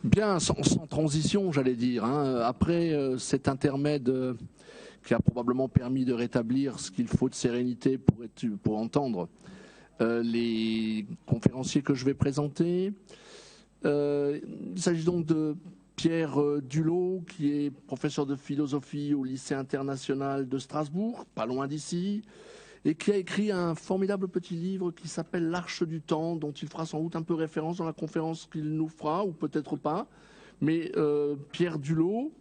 Bien, sans transition, j'allais dire, hein. Après cet intermède qui a probablement permis de rétablir ce qu'il faut de sérénité pour entendre les conférenciers que je vais présenter. Il s'agit donc de Pierre Dulot, qui est professeur de philosophie au lycée international de Strasbourg, pas loin d'ici, et qui a écrit un formidable petit livre qui s'appelle L'Arche du Temps, dont il fera sans doute un peu référence dans la conférence qu'il nous fera, ou peut-être pas. Mais Pierre Dulot,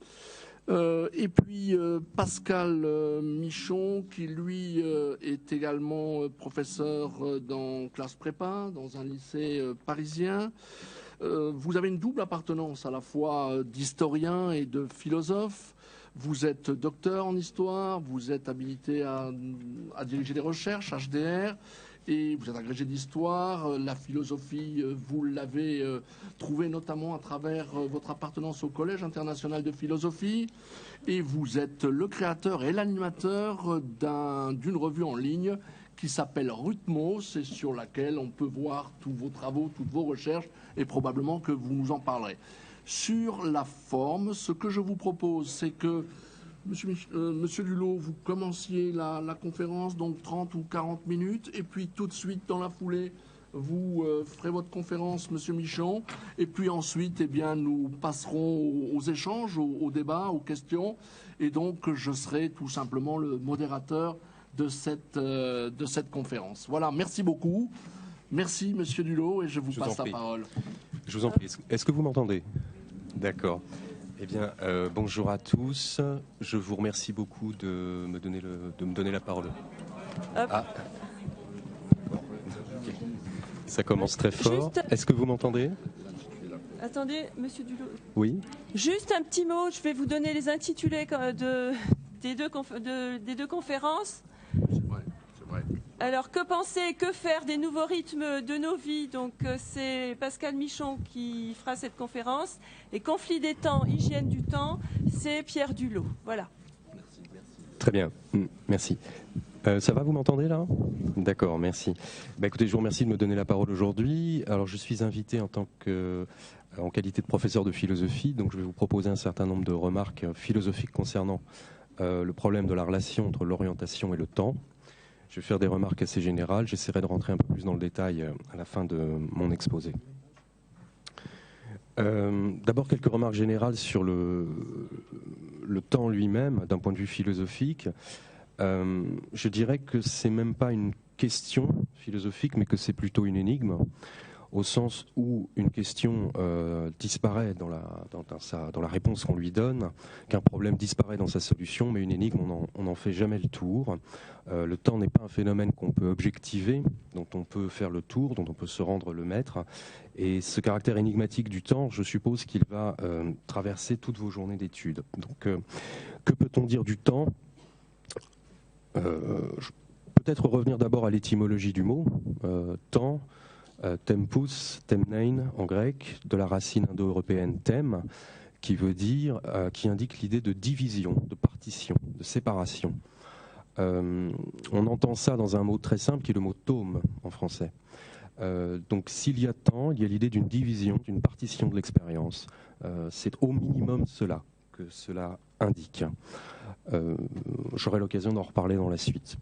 et puis Pascal Michon, qui lui est également professeur dans classe prépa, dans un lycée parisien. Vous avez une double appartenance, à la fois d'historien et de philosophe. Vous êtes docteur en histoire, vous êtes habilité à diriger des recherches, HDR, et vous êtes agrégé d'histoire. La philosophie, vous l'avez trouvée notamment à travers votre appartenance au Collège international de philosophie. Et vous êtes le créateur et l'animateur d'une revue en ligne qui s'appelle Rutmos et sur laquelle on peut voir tous vos travaux, toutes vos recherches, et probablement que vous nous en parlerez. Sur la forme, ce que je vous propose, c'est que, Monsieur Dulot, vous commenciez la conférence, donc 30 ou 40 minutes, et puis tout de suite, dans la foulée, vous ferez votre conférence, Monsieur Michon, et puis ensuite, eh bien, nous passerons aux échanges, aux débats, aux questions, et donc je serai tout simplement le modérateur de cette conférence. Voilà, merci beaucoup. Merci, Monsieur Dulot, et je vous passe la parole. Je vous en prie. Est-ce que vous m'entendez? D'accord. Eh bien, bonjour à tous. Je vous remercie beaucoup de me donner la parole. Ah. Okay. Ça commence très fort. Est-ce que vous m'entendez? Attendez, Monsieur Dulot. Oui. Juste un petit mot. Je vais vous donner les intitulés des deux conférences. C'est vrai. Alors, que penser et que faire des nouveaux rythmes de nos vies? Donc, c'est Pascal Michon qui fera cette conférence. Et conflit des temps, hygiène du temps, c'est Pierre Dulot. Voilà. Merci. Très bien. Merci. Ça va, vous m'entendez là? D'accord, merci. Écoutez, je vous remercie de me donner la parole aujourd'hui. Alors, je suis invité en qualité de professeur de philosophie, donc je vais vous proposer un certain nombre de remarques philosophiques concernant le problème de la relation entre l'orientation et le temps. Je vais faire des remarques assez générales. J'essaierai de rentrer un peu plus dans le détail à la fin de mon exposé. D'abord, quelques remarques générales sur le temps lui-même, d'un point de vue philosophique. Je dirais que c'est même pas une question philosophique, mais que c'est plutôt une énigme, au sens où une question disparaît dans la réponse qu'on lui donne, qu'un problème disparaît dans sa solution, mais une énigme, on n'en fait jamais le tour. Le temps n'est pas un phénomène qu'on peut objectiver, dont on peut faire le tour, dont on peut se rendre le maître. Et ce caractère énigmatique du temps, je suppose qu'il va traverser toutes vos journées d'études. Donc, que peut-on dire du temps ? Peut-être revenir d'abord à l'étymologie du mot, temps. Tempus, temnein en grec, de la racine indo-européenne tem, qui indique l'idée de division, de partition, de séparation. On entend ça dans un mot très simple qui est le mot tome en français. Donc s'il y a temps, il y a l'idée d'une division, d'une partition de l'expérience. C'est au minimum cela que cela indique. J'aurai l'occasion d'en reparler dans la suite.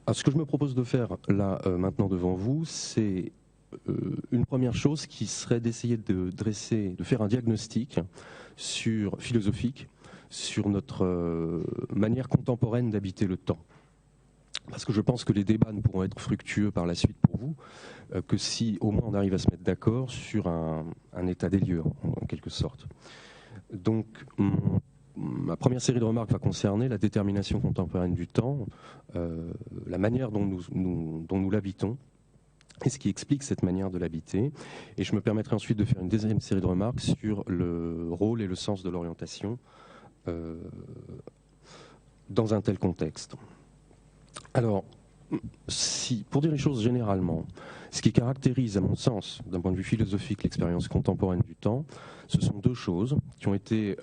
Alors, ce que je me propose de faire là maintenant devant vous, c'est une première chose qui serait d'essayer de faire un diagnostic philosophique sur notre manière contemporaine d'habiter le temps. Parce que je pense que les débats ne pourront être fructueux par la suite pour vous que si au moins on arrive à se mettre d'accord sur un état des lieux en quelque sorte. Donc ma première série de remarques va concerner la détermination contemporaine du temps, la manière dont nous l'habitons, et ce qui explique cette manière de l'habiter. Et je me permettrai ensuite de faire une deuxième série de remarques sur le rôle et le sens de l'orientation dans un tel contexte. Alors, pour dire les choses généralement, ce qui caractérise, à mon sens, d'un point de vue philosophique, l'expérience contemporaine du temps, ce sont deux choses qui ont été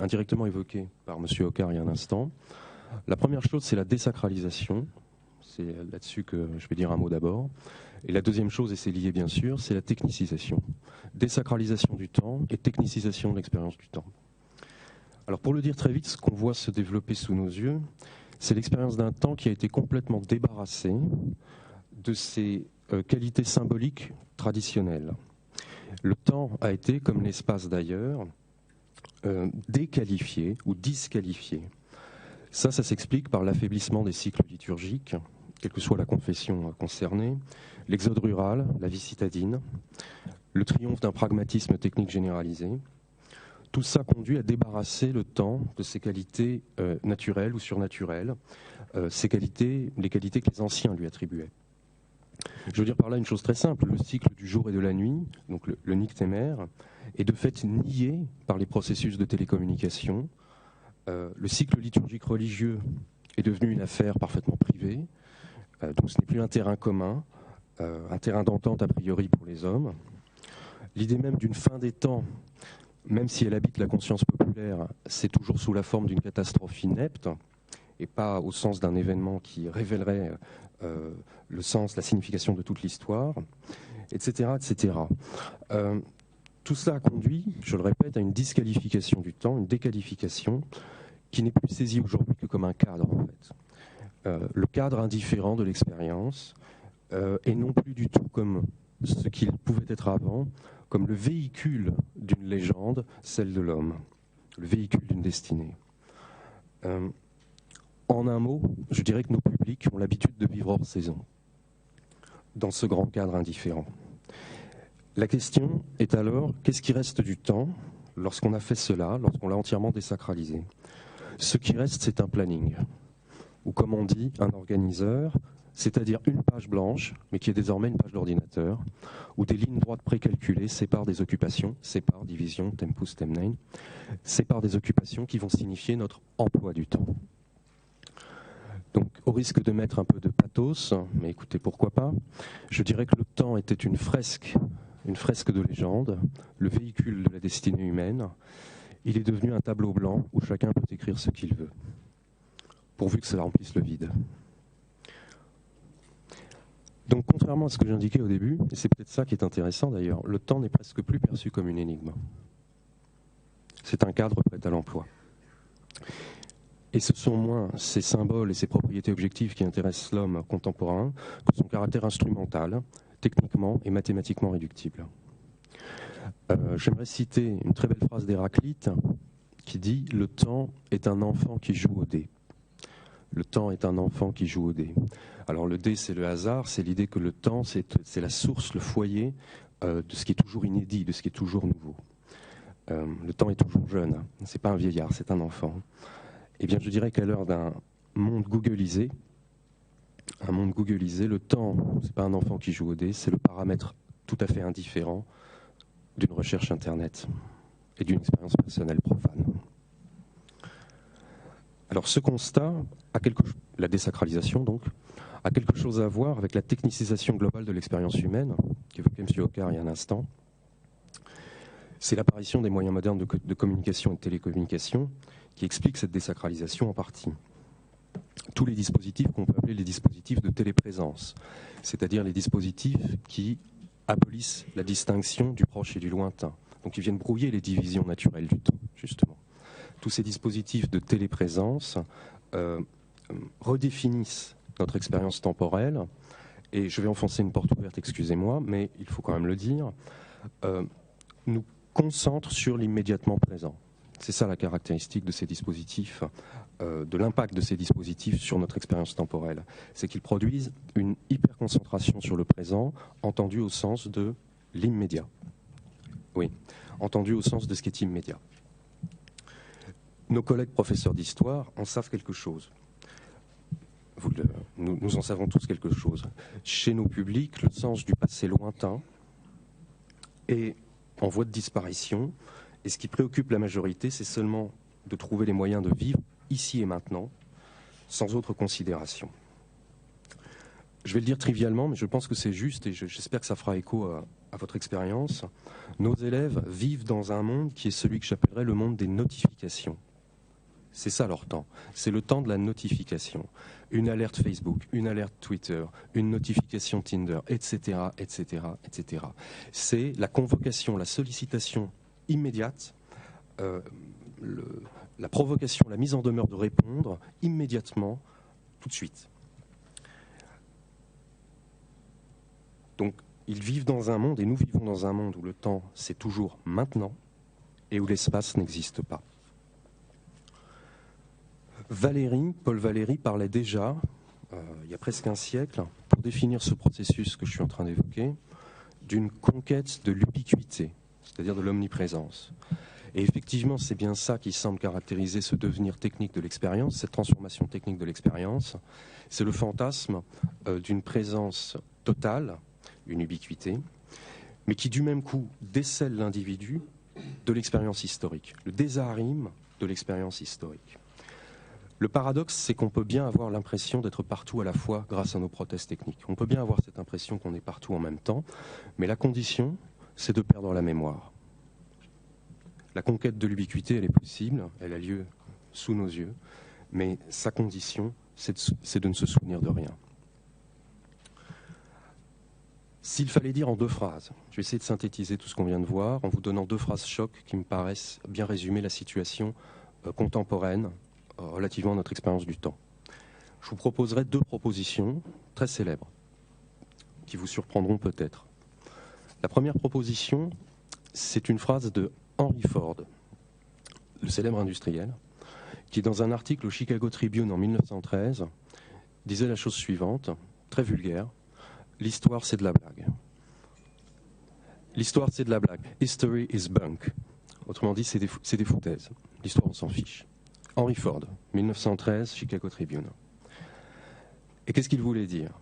indirectement évoquées par M. Ocar il y a un instant. La première chose, c'est la désacralisation, c'est là-dessus que je vais dire un mot d'abord. Et la deuxième chose, et c'est lié bien sûr, c'est la technicisation. Désacralisation du temps et technicisation de l'expérience du temps. Alors pour le dire très vite, ce qu'on voit se développer sous nos yeux, c'est l'expérience d'un temps qui a été complètement débarrassé de ses qualités symboliques traditionnelles. Le temps a été, comme l'espace d'ailleurs, déqualifié ou disqualifié. Ça s'explique par l'affaiblissement des cycles liturgiques, quelle que soit la confession concernée, l'exode rural, la vie citadine, le triomphe d'un pragmatisme technique généralisé. Tout ça conduit à débarrasser le temps de ses qualités naturelles ou surnaturelles, les qualités que les anciens lui attribuaient. Je veux dire par là une chose très simple, le cycle du jour et de la nuit, donc le nyctémère, est de fait nié par les processus de télécommunication. Le cycle liturgique religieux est devenu une affaire parfaitement privée, donc ce n'est plus un terrain commun, un terrain d'entente a priori pour les hommes. L'idée même d'une fin des temps, même si elle habite la conscience populaire, c'est toujours sous la forme d'une catastrophe inepte, et pas au sens d'un événement qui révélerait le sens, la signification de toute l'histoire, etc. etc. Tout cela a conduit, je le répète, à une disqualification du temps, une déqualification, qui n'est plus saisie aujourd'hui que comme un cadre, en fait. Le cadre indifférent de l'expérience, et non plus du tout comme ce qu'il pouvait être avant, comme le véhicule d'une légende, celle de l'homme, le véhicule d'une destinée. En un mot, je dirais que nos publics ont l'habitude de vivre hors saison, dans ce grand cadre indifférent. La question est alors, qu'est-ce qui reste du temps lorsqu'on a fait cela, lorsqu'on l'a entièrement désacralisé? Ce qui reste, c'est un planning, ou comme on dit, un organiseur, c'est-à-dire une page blanche, mais qui est désormais une page d'ordinateur, où des lignes droites précalculées séparent des occupations, séparent, division, tempus, temnein, séparent des occupations qui vont signifier notre emploi du temps. Donc, au risque de mettre un peu de pathos, mais écoutez, pourquoi pas, je dirais que le temps était une fresque de légende, le véhicule de la destinée humaine. Il est devenu un tableau blanc où chacun peut écrire ce qu'il veut, pourvu que cela remplisse le vide. Donc, contrairement à ce que j'indiquais au début, et c'est peut-être ça qui est intéressant d'ailleurs, le temps n'est presque plus perçu comme une énigme. C'est un cadre prêt à l'emploi. Et ce sont moins ses symboles et ses propriétés objectives qui intéressent l'homme contemporain que son caractère instrumental, techniquement et mathématiquement réductible. J'aimerais citer une très belle phrase d'Héraclite qui dit « Le temps est un enfant qui joue au dé ». Le temps est un enfant qui joue au dé. Alors le dé, c'est le hasard, c'est l'idée que le temps, c'est la source, le foyer de ce qui est toujours inédit, de ce qui est toujours nouveau. Le temps est toujours jeune, c'est pas un vieillard, c'est un enfant. Eh bien, je dirais qu'à l'heure d'un monde googlisé, le temps, c'est pas un enfant qui joue au dé, c'est le paramètre tout à fait indifférent d'une recherche Internet et d'une expérience personnelle profane. Alors, ce constat, la désacralisation donc, a quelque chose à voir avec la technicisation globale de l'expérience humaine, qu'évoquait M. Ocar il y a un instant. C'est l'apparition des moyens modernes de communication et de télécommunication qui explique cette désacralisation en partie. Tous les dispositifs qu'on peut appeler les dispositifs de téléprésence, c'est-à-dire les dispositifs qui abolissent la distinction du proche et du lointain, donc ils viennent brouiller les divisions naturelles du temps, justement. Tous ces dispositifs de téléprésence redéfinissent notre expérience temporelle, et je vais enfoncer une porte ouverte, excusez-moi, mais il faut quand même le dire, nous concentrent sur l'immédiatement présent. C'est ça la caractéristique de ces dispositifs, de l'impact de ces dispositifs sur notre expérience temporelle. C'est qu'ils produisent une hyperconcentration sur le présent, entendu au sens de l'immédiat. Oui, entendu au sens de ce qui est immédiat. Nos collègues professeurs d'histoire en savent quelque chose. Nous en savons tous quelque chose. Chez nos publics, le sens du passé lointain est en voie de disparition. Et ce qui préoccupe la majorité, c'est seulement de trouver les moyens de vivre ici et maintenant, sans autre considération. Je vais le dire trivialement, mais je pense que c'est juste et j'espère que ça fera écho à votre expérience. Nos élèves vivent dans un monde qui est celui que j'appellerais le monde des notifications. C'est ça leur temps. C'est le temps de la notification. Une alerte Facebook, une alerte Twitter, une notification Tinder, etc., etc., etc. C'est la convocation, la sollicitation immédiate, la provocation, la mise en demeure de répondre immédiatement, tout de suite. Donc, ils vivent dans un monde, et nous vivons dans un monde où le temps, c'est toujours maintenant, et où l'espace n'existe pas. Paul Valéry parlait déjà, il y a presque un siècle, pour définir ce processus que je suis en train d'évoquer, d'une conquête de l'ubiquité, c'est-à-dire de l'omniprésence. Et effectivement, c'est bien ça qui semble caractériser ce devenir technique de l'expérience, cette transformation technique de l'expérience. C'est le fantasme d'une présence totale, une ubiquité, mais qui du même coup décèle l'individu de l'expérience historique, le désarime de l'expérience historique. Le paradoxe, c'est qu'on peut bien avoir l'impression d'être partout à la fois grâce à nos prothèses techniques. On peut bien avoir cette impression qu'on est partout en même temps, mais la condition, c'est de perdre la mémoire. La conquête de l'ubiquité, elle est possible, elle a lieu sous nos yeux, mais sa condition, c'est de ne se souvenir de rien. S'il fallait dire en 2 phrases, je vais essayer de synthétiser tout ce qu'on vient de voir en vous donnant 2 phrases choc qui me paraissent bien résumer la situation contemporaine relativement à notre expérience du temps. Je vous proposerai 2 propositions très célèbres qui vous surprendront peut-être. La première proposition, c'est une phrase de Henry Ford, le célèbre industriel, qui dans un article au Chicago Tribune en 1913 disait la chose suivante, très vulgaire: l'histoire c'est de la blague. L'histoire c'est de la blague. History is bunk. Autrement dit, c'est des foutaises. L'histoire, on s'en fiche. Henry Ford, 1913, Chicago Tribune. Et qu'est-ce qu'il voulait dire?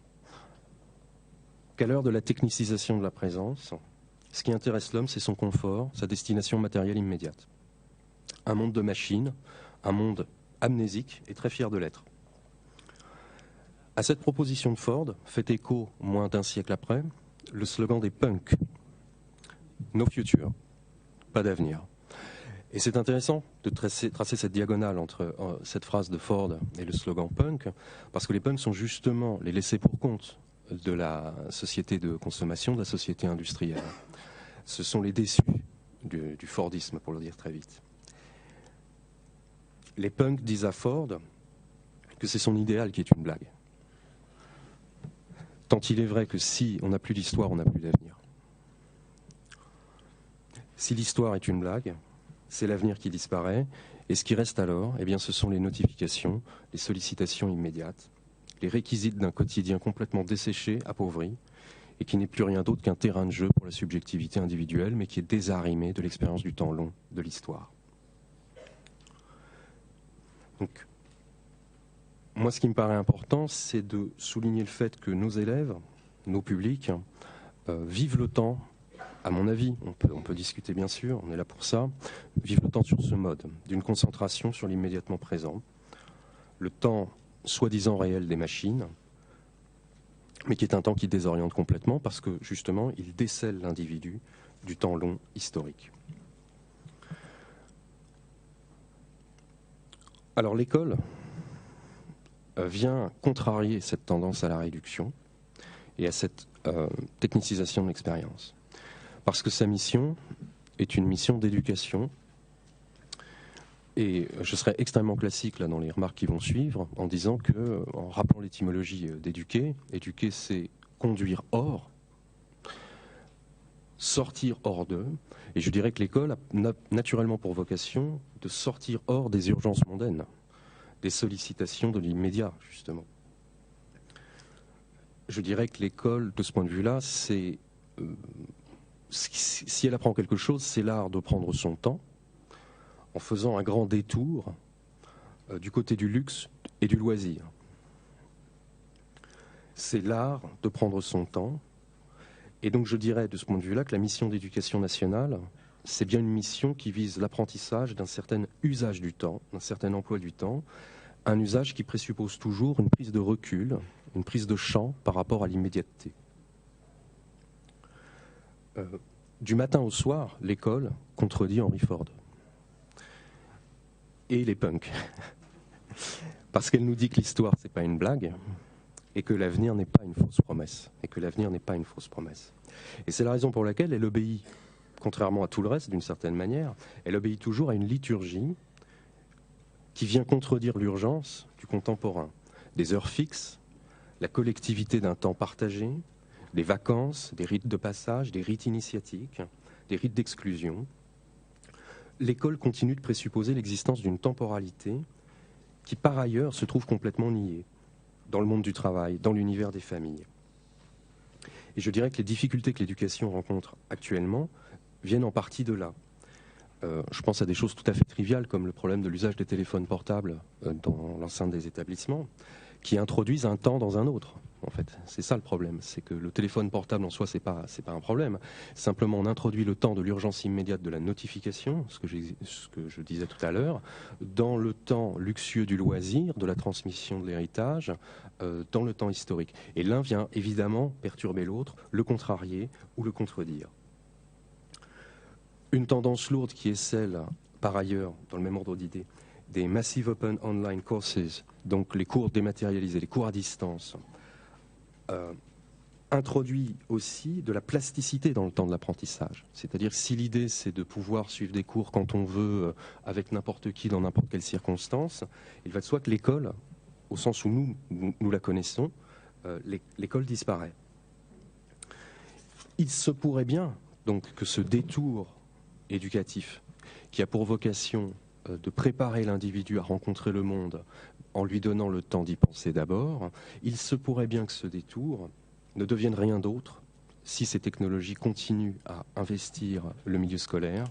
Qu'à l'heure de la technicisation de la présence, ce qui intéresse l'homme, c'est son confort, sa destination matérielle immédiate. Un monde de machines, un monde amnésique et très fier de l'être. À cette proposition de Ford fait écho, moins d'1 siècle après, le slogan des punks. No future, pas d'avenir. Et c'est intéressant de tracer cette diagonale entre cette phrase de Ford et le slogan punk, parce que les punks sont justement les laissés pour compte de la société de consommation, de la société industrielle. Ce sont les déçus du Fordisme, pour le dire très vite. Les punks disent à Ford que c'est son idéal qui est une blague. Tant il est vrai que si on n'a plus d'histoire, on n'a plus d'avenir. Si l'histoire est une blague, c'est l'avenir qui disparaît, et ce qui reste alors, eh bien, ce sont les notifications, les sollicitations immédiates, les réquisites d'un quotidien complètement desséché, appauvri, et qui n'est plus rien d'autre qu'un terrain de jeu pour la subjectivité individuelle, mais qui est désarrimé de l'expérience du temps long de l'histoire. Donc, moi, ce qui me paraît important, c'est de souligner le fait que nos élèves, nos publics, vivent le temps. À mon avis, on peut discuter bien sûr, on est là pour ça, vivre le temps sur ce mode, d'une concentration sur l'immédiatement présent, le temps soi-disant réel des machines, mais qui est un temps qui désoriente complètement parce que justement, il décèle l'individu du temps long historique. Alors l'école vient contrarier cette tendance à la réduction et à cette technicisation de l'expérience. Parce que sa mission est une mission d'éducation. Et je serai extrêmement classique là dans les remarques qui vont suivre en disant que, en rappelant l'étymologie d'éduquer, éduquer c'est conduire hors, sortir hors d'eux. Et je dirais que l'école a naturellement pour vocation de sortir hors des urgences mondaines, des sollicitations de l'immédiat, justement. Je dirais que l'école, de ce point de vue-là, c'est... si elle apprend quelque chose, c'est l'art de prendre son temps en faisant un grand détour du côté du luxe et du loisir. C'est l'art de prendre son temps. Et donc je dirais de ce point de vue-là que la mission d'éducation nationale, c'est bien une mission qui vise l'apprentissage d'un certain usage du temps, d'un certain emploi du temps, un usage qui présuppose toujours une prise de recul, une prise de champ par rapport à l'immédiateté. Du matin au soir, l'école contredit Henry Ford. et les punks. Parce qu'elle nous dit que l'histoire, c'est pas une blague, et que l'avenir n'est pas une fausse promesse. Et c'est la raison pour laquelle elle obéit, contrairement à tout le reste, d'une certaine manière, elle obéit toujours à une liturgie qui vient contredire l'urgence du contemporain. Des heures fixes, la collectivité d'un temps partagé, des vacances, des rites de passage, des rites initiatiques, des rites d'exclusion. L'école continue de présupposer l'existence d'une temporalité qui, par ailleurs, se trouve complètement niée dans le monde du travail, dans l'univers des familles. Et je dirais que les difficultés que l'éducation rencontre actuellement viennent en partie de là. Je pense à des choses tout à fait triviales comme le problème de l'usage des téléphones portables dans l'enceinte des établissements, qui introduisent un temps dans un autre. En fait, c'est ça le problème, c'est que le téléphone portable en soi, c'est pas un problème. Simplement, on introduit le temps de l'urgence immédiate de la notification, ce que je disais tout à l'heure, dans le temps luxueux du loisir, de la transmission de l'héritage, dans le temps historique. Et l'un vient évidemment perturber l'autre, le contrarier ou le contredire. Une tendance lourde qui est celle, par ailleurs, dans le même ordre d'idées, des Massive Open Online Courses, donc les cours dématérialisés, les cours à distance, introduit aussi de la plasticité dans le temps de l'apprentissage. C'est-à-dire si l'idée c'est de pouvoir suivre des cours quand on veut, avec n'importe qui, dans n'importe quelle circonstance, il va de soi que l'école, au sens où nous la connaissons, l'école disparaît. Il se pourrait bien donc que ce détour éducatif, qui a pour vocation de préparer l'individu à rencontrer le monde en lui donnant le temps d'y penser d'abord, il se pourrait bien que ce détour ne devienne rien d'autre, si ces technologies continuent à investir le milieu scolaire,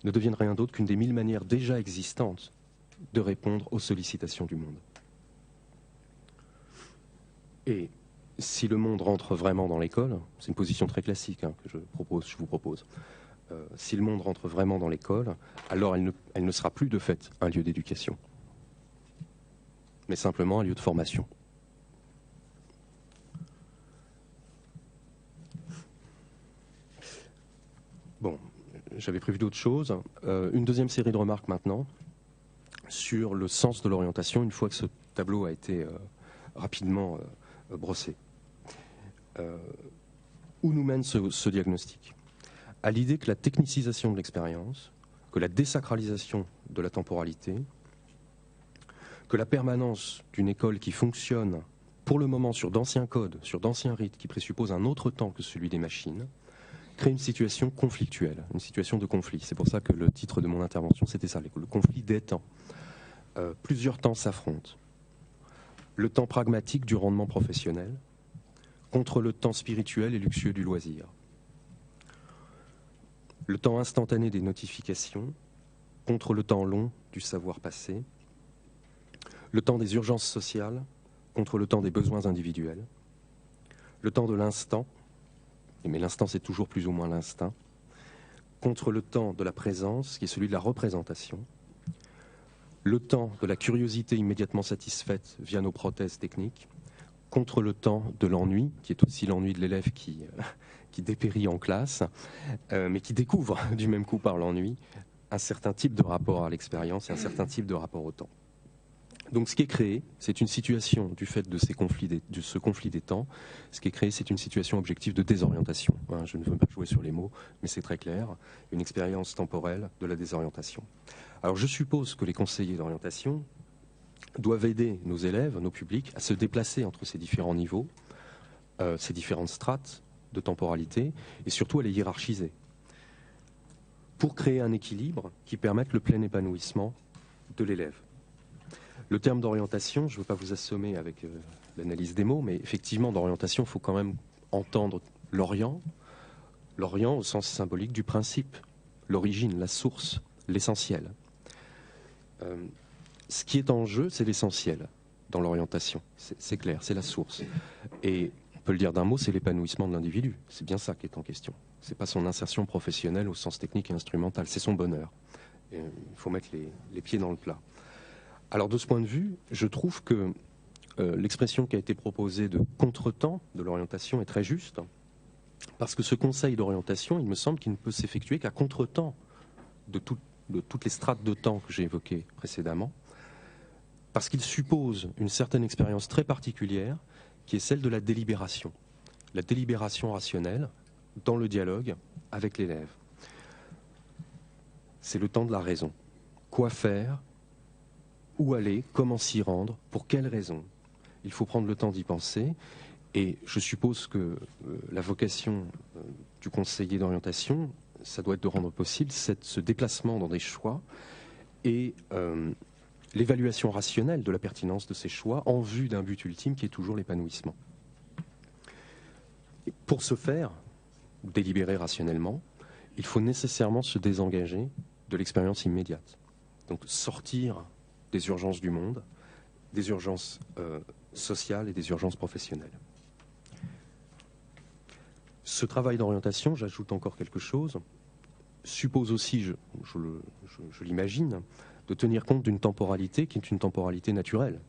ne devienne rien d'autre qu'une des 1000 manières déjà existantes de répondre aux sollicitations du monde. Et si le monde rentre vraiment dans l'école, c'est une position très classique que je vous propose, si le monde rentre vraiment dans l'école, alors elle ne sera plus de fait un lieu d'éducation, mais simplement un lieu de formation. Bon, j'avais prévu d'autres choses. Une deuxième série de remarques maintenant sur le sens de l'orientation, une fois que ce tableau a été rapidement brossé. Où nous mène ce diagnostic ? À l'idée que la technicisation de l'expérience, que la désacralisation de la temporalité, que la permanence d'une école qui fonctionne pour le moment sur d'anciens codes, sur d'anciens rites qui présupposent un autre temps que celui des machines, crée une situation conflictuelle, une situation de conflit. C'est pour ça que le titre de mon intervention, c'était ça, le conflit des temps. Plusieurs temps s'affrontent. Le temps pragmatique du rendement professionnel contre le temps spirituel et luxueux du loisir. Le temps instantané des notifications contre le temps long du savoir passé. Le temps des urgences sociales contre le temps des besoins individuels. Le temps de l'instant, mais l'instant c'est toujours plus ou moins l'instinct, contre le temps de la présence, qui est celui de la représentation. Le temps de la curiosité immédiatement satisfaite via nos prothèses techniques, contre le temps de l'ennui, qui est aussi l'ennui de l'élève qui dépérit en classe, mais qui découvre du même coup par l'ennui un certain type de rapport à l'expérience et un certain type de rapport au temps. Donc ce qui est créé, c'est une situation, du fait de ce conflit des temps, ce qui est créé, c'est une situation objective de désorientation. Je ne veux pas jouer sur les mots, mais c'est très clair, une expérience temporelle de la désorientation. Alors je suppose que les conseillers d'orientation doivent aider nos élèves, nos publics, à se déplacer entre ces différents niveaux, ces différentes strates de temporalité, et surtout à les hiérarchiser, pour créer un équilibre qui permette le plein épanouissement de l'élève. Le terme d'orientation, je ne veux pas vous assommer avec l'analyse des mots, mais effectivement, d'orientation, il faut quand même entendre l'Orient au sens symbolique du principe, l'origine, la source, l'essentiel. Ce qui est en jeu, c'est l'essentiel dans l'orientation, c'est clair, c'est la source. Et on peut le dire d'un mot, c'est l'épanouissement de l'individu, c'est bien ça qui est en question. Ce n'est pas son insertion professionnelle au sens technique et instrumental, c'est son bonheur. Et il faut mettre les pieds dans le plat. Alors de ce point de vue, je trouve que l'expression qui a été proposée de contretemps de l'orientation est très juste, parce que ce conseil d'orientation, il me semble qu'il ne peut s'effectuer qu'à contretemps de de toutes les strates de temps que j'ai évoquées précédemment, parce qu'il suppose une certaine expérience très particulière, qui est celle de la délibération rationnelle dans le dialogue avec l'élève. C'est le temps de la raison. Quoi faire? Où aller? Comment s'y rendre? Pour quelles raisons? Il faut prendre le temps d'y penser. Et je suppose que la vocation du conseiller d'orientation, ça doit être de rendre possible ce déplacement dans des choix et l'évaluation rationnelle de la pertinence de ces choix en vue d'un but ultime qui est toujours l'épanouissement. Et pour ce faire, délibérer rationnellement, il faut nécessairement se désengager de l'expérience immédiate. Donc sortir des urgences du monde, des urgences sociales et des urgences professionnelles. Ce travail d'orientation, j'ajoute encore quelque chose, suppose aussi, je l'imagine, de tenir compte d'une temporalité qui est une temporalité naturelle,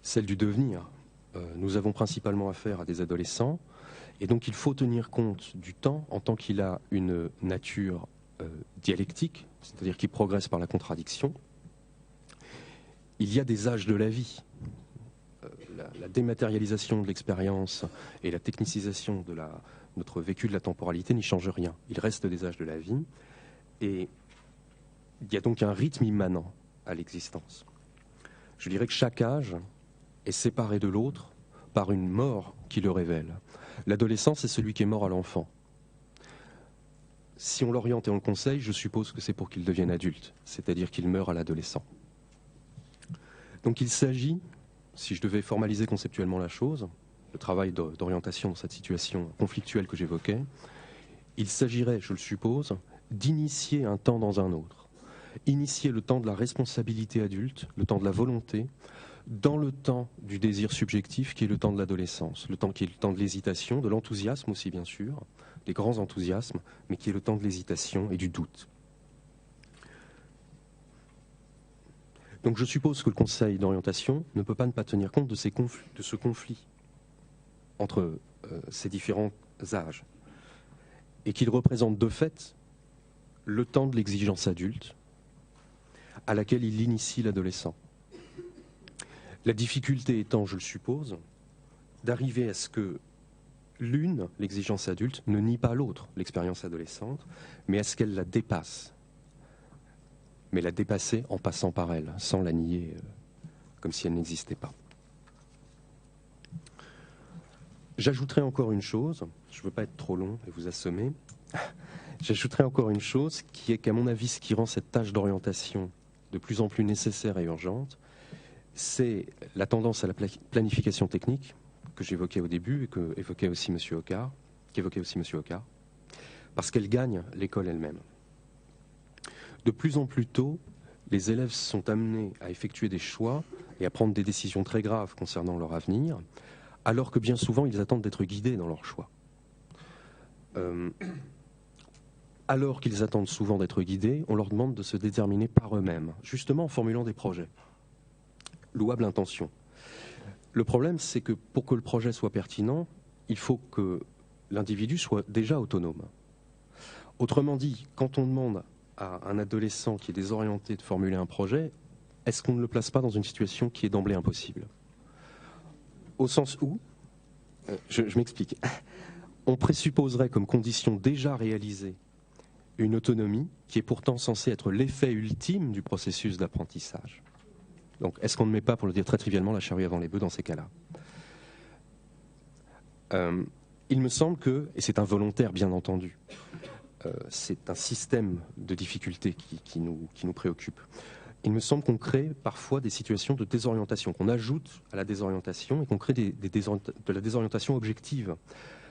celle du devenir. Nous avons principalement affaire à des adolescents, et donc il faut tenir compte du temps en tant qu'il a une nature dialectique, c'est-à-dire qu'il progresse par la contradiction. Il y a des âges de la vie. La dématérialisation de l'expérience et la technicisation de notre vécu de la temporalité n'y changent rien. Il reste des âges de la vie, et il y a donc un rythme immanent à l'existence. Je dirais que chaque âge est séparé de l'autre par une mort qui le révèle. L'adolescent, c'est celui qui est mort à l'enfant. Si on l'oriente et on le conseille, je suppose que c'est pour qu'il devienne adulte, c'est-à-dire qu'il meurt à l'adolescent. Donc il s'agit, si je devais formaliser conceptuellement la chose, le travail d'orientation dans cette situation conflictuelle que j'évoquais, il s'agirait, je le suppose, d'initier un temps dans un autre. Initier le temps de la responsabilité adulte, le temps de la volonté, dans le temps du désir subjectif qui est le temps de l'adolescence, le temps qui est le temps de l'hésitation, de l'enthousiasme aussi bien sûr, des grands enthousiasmes, mais qui est le temps de l'hésitation et du doute. Donc je suppose que le conseil d'orientation ne peut pas ne pas tenir compte de ce conflit entre ces différents âges, et qu'il représente de fait le temps de l'exigence adulte à laquelle il initie l'adolescent. La difficulté étant, je le suppose, d'arriver à ce que l'une, l'exigence adulte, ne nie pas l'autre, l'expérience adolescente, mais à ce qu'elle la dépasse. Mais la dépasser en passant par elle, sans la nier comme si elle n'existait pas. J'ajouterai encore une chose, je ne veux pas être trop long et vous assommer, j'ajouterai encore une chose qui est qu'à mon avis, ce qui rend cette tâche d'orientation de plus en plus nécessaire et urgente, c'est la tendance à la planification technique que j'évoquais au début et qu'évoquait aussi M. Ocar, parce qu'elle gagne l'école elle-même. De plus en plus tôt, les élèves sont amenés à effectuer des choix et à prendre des décisions très graves concernant leur avenir, alors que bien souvent, ils attendent d'être guidés dans leurs choix. Alors qu'ils attendent souvent d'être guidés, on leur demande de se déterminer par eux-mêmes, justement en formulant des projets. Louable intention. Le problème, c'est que pour que le projet soit pertinent, il faut que l'individu soit déjà autonome. Autrement dit, quand on demande à un adolescent qui est désorienté de formuler un projet, est-ce qu'on ne le place pas dans une situation qui est d'emblée impossible? Au sens où, je m'explique, on présupposerait comme condition déjà réalisée une autonomie qui est pourtant censée être l'effet ultime du processus d'apprentissage. Donc, est-ce qu'on ne met pas, pour le dire très trivialement, la charrue avant les bœufs dans ces cas-là? Il me semble que, et c'est involontaire bien entendu, c'est un système de difficultés qui nous préoccupe. Il me semble qu'on crée parfois des situations de désorientation, qu'on ajoute à la désorientation et qu'on crée de la désorientation objective,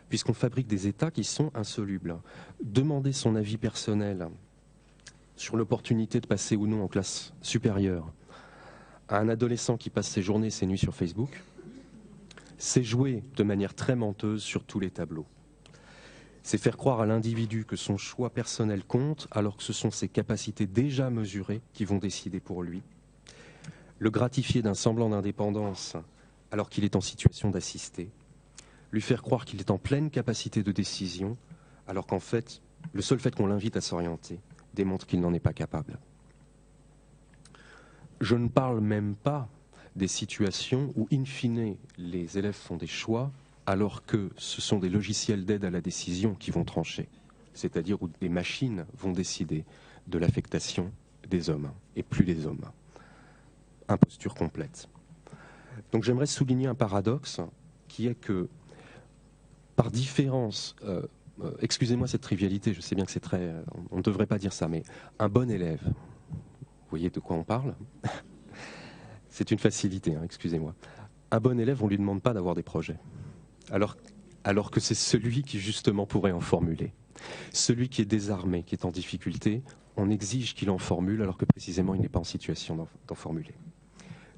puisqu'on fabrique des états qui sont insolubles. Demander son avis personnel sur l'opportunité de passer ou non en classe supérieure à un adolescent qui passe ses journées et ses nuits sur Facebook, c'est jouer de manière très menteuse sur tous les tableaux. C'est faire croire à l'individu que son choix personnel compte alors que ce sont ses capacités déjà mesurées qui vont décider pour lui. Le gratifier d'un semblant d'indépendance alors qu'il est en situation d'assister. Lui faire croire qu'il est en pleine capacité de décision alors qu'en fait, le seul fait qu'on l'invite à s'orienter démontre qu'il n'en est pas capable. Je ne parle même pas des situations où, in fine, les élèves font des choix alors que ce sont des logiciels d'aide à la décision qui vont trancher, c'est-à-dire où des machines vont décider de l'affectation des hommes et plus des hommes. Imposture complète. Donc j'aimerais souligner un paradoxe qui est que, par différence, excusez-moi cette trivialité, je sais bien que c'est très... on ne devrait pas dire ça, mais un bon élève, vous voyez de quoi on parle? C'est une facilité, hein, excusez-moi. Un bon élève, on ne lui demande pas d'avoir des projets, alors que c'est celui qui justement pourrait en formuler. Celui qui est désarmé, qui est en difficulté, on exige qu'il en formule alors que précisément il n'est pas en situation d'en formuler.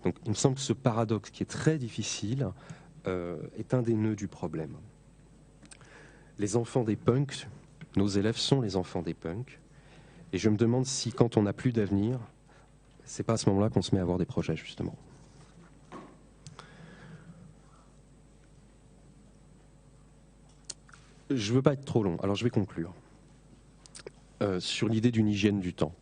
Donc il me semble que ce paradoxe qui est très difficile est un des nœuds du problème. Les enfants des punks, nos élèves sont les enfants des punks, et je me demande si quand on n'a plus d'avenir, c'est pas à ce moment-là qu'on se met à avoir des projets justement. Je ne veux pas être trop long, alors je vais conclure sur l'idée d'une hygiène du temps.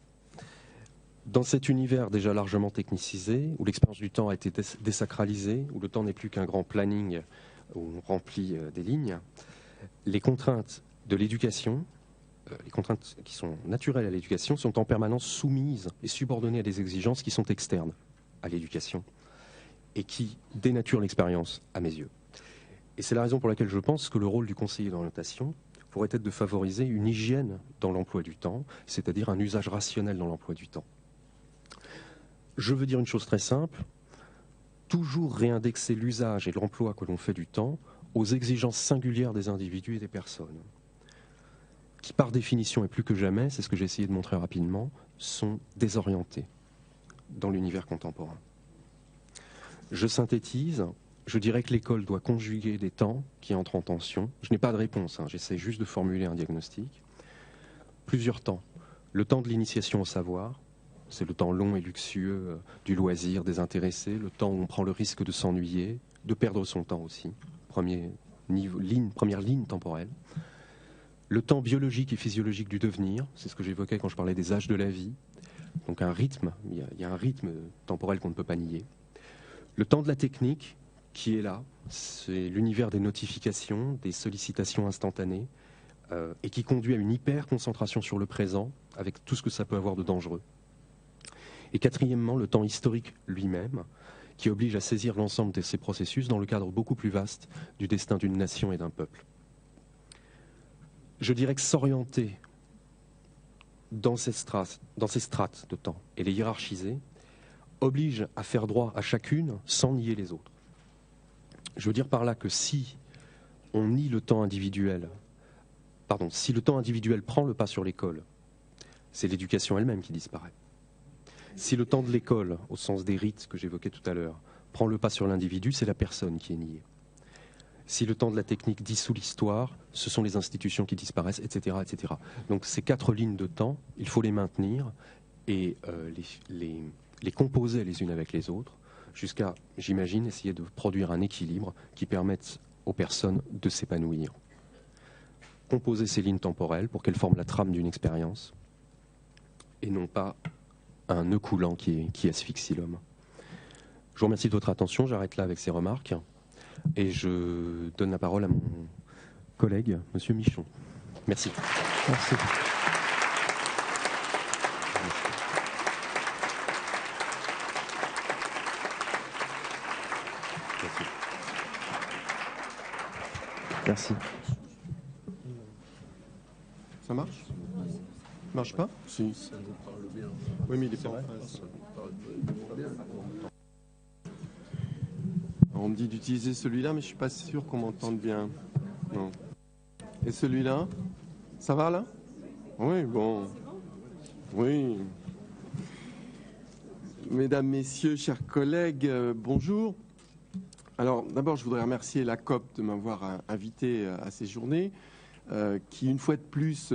Dans cet univers déjà largement technicisé, où l'expérience du temps a été désacralisée, où le temps n'est plus qu'un grand planning où on remplit des lignes, les contraintes de l'éducation, les contraintes qui sont naturelles à l'éducation, sont en permanence soumises et subordonnées à des exigences qui sont externes à l'éducation et qui dénaturent l'expérience à mes yeux. Et c'est la raison pour laquelle je pense que le rôle du conseiller d'orientation pourrait être de favoriser une hygiène dans l'emploi du temps, c'est-à-dire un usage rationnel dans l'emploi du temps. Je veux dire une chose très simple, toujours réindexer l'usage et l'emploi que l'on fait du temps aux exigences singulières des individus et des personnes, qui par définition et plus que jamais, c'est ce que j'ai essayé de montrer rapidement, sont désorientés dans l'univers contemporain. Je synthétise, je dirais que l'école doit conjuguer des temps qui entrent en tension. Je n'ai pas de réponse, j'essaie juste de formuler un diagnostic. Plusieurs temps. Le temps de l'initiation au savoir, c'est le temps long et luxueux du loisir désintéressé, le temps où on prend le risque de s'ennuyer, de perdre son temps aussi, première ligne temporelle. Le temps biologique et physiologique du devenir, c'est ce que j'évoquais quand je parlais des âges de la vie. Donc un rythme, il y a un rythme temporel qu'on ne peut pas nier. Le temps de la technique, qui est là, c'est l'univers des notifications, des sollicitations instantanées, et qui conduit à une hyper-concentration sur le présent, avec tout ce que ça peut avoir de dangereux. Et quatrièmement, le temps historique lui-même, qui oblige à saisir l'ensemble de ces processus dans le cadre beaucoup plus vaste du destin d'une nation et d'un peuple. Je dirais que s'orienter dans ces strates de temps et les hiérarchiser oblige à faire droit à chacune sans nier les autres. Je veux dire par là que si on nie le temps individuel, si le temps individuel prend le pas sur l'école, c'est l'éducation elle-même qui disparaît. Si le temps de l'école, au sens des rites que j'évoquais tout à l'heure, prend le pas sur l'individu, c'est la personne qui est niée. Si le temps de la technique dissout l'histoire, ce sont les institutions qui disparaissent, etc., etc. Donc ces 4 lignes de temps, il faut les maintenir et les composer les unes avec les autres, jusqu'à, j'imagine, essayer de produire un équilibre qui permette aux personnes de s'épanouir. Composer ces lignes temporelles pour qu'elles forment la trame d'une expérience et non pas un nœud coulant qui asphyxie l'homme. Je vous remercie de votre attention, j'arrête là avec ces remarques et je donne la parole à mon collègue, Monsieur Michon. Merci. Merci. Merci. Ça marche? Ça marche pas? Si. Ça vous parle bien. Oui, mais il est pas en face. On me dit d'utiliser celui-là, mais je suis pas sûr qu'on m'entende bien. Non. Et celui-là? Ça va là? Oui, bon. Oui. Mesdames, Messieurs, chers collègues, bonjour. Alors, d'abord, je voudrais remercier la COP de m'avoir invité à ces journées, qui, une fois de plus,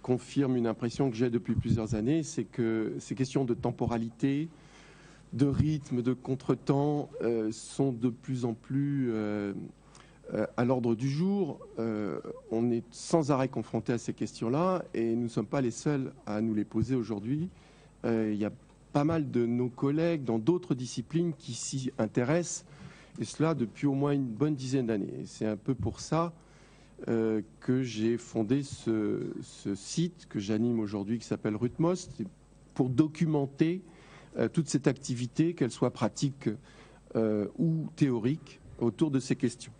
confirme une impression que j'ai depuis plusieurs années, c'est que ces questions de temporalité, de rythme, de contretemps sont de plus en plus à l'ordre du jour. On est sans arrêt confronté à ces questions-là et nous ne sommes pas les seuls à nous les poser aujourd'hui. Il y a pas mal de nos collègues dans d'autres disciplines qui s'y intéressent, et cela depuis au moins une bonne dizaine d'années. C'est un peu pour ça que j'ai fondé ce site que j'anime aujourd'hui, qui s'appelle Rutmos, pour documenter toute cette activité, qu'elle soit pratique ou théorique, autour de ces questions.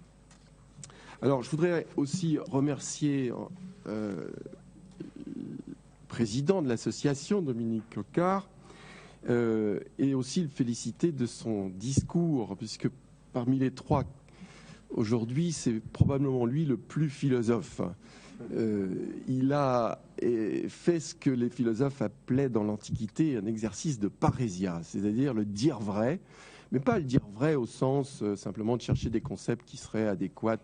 Alors, je voudrais aussi remercier le président de l'association, Dominique Coquard, et aussi le féliciter de son discours, puisque parmi les trois, aujourd'hui, c'est probablement lui le plus philosophe. Il a fait ce que les philosophes appelaient dans l'Antiquité un exercice de parésia, c'est-à-dire le dire vrai, mais pas le dire vrai au sens simplement de chercher des concepts qui seraient adéquats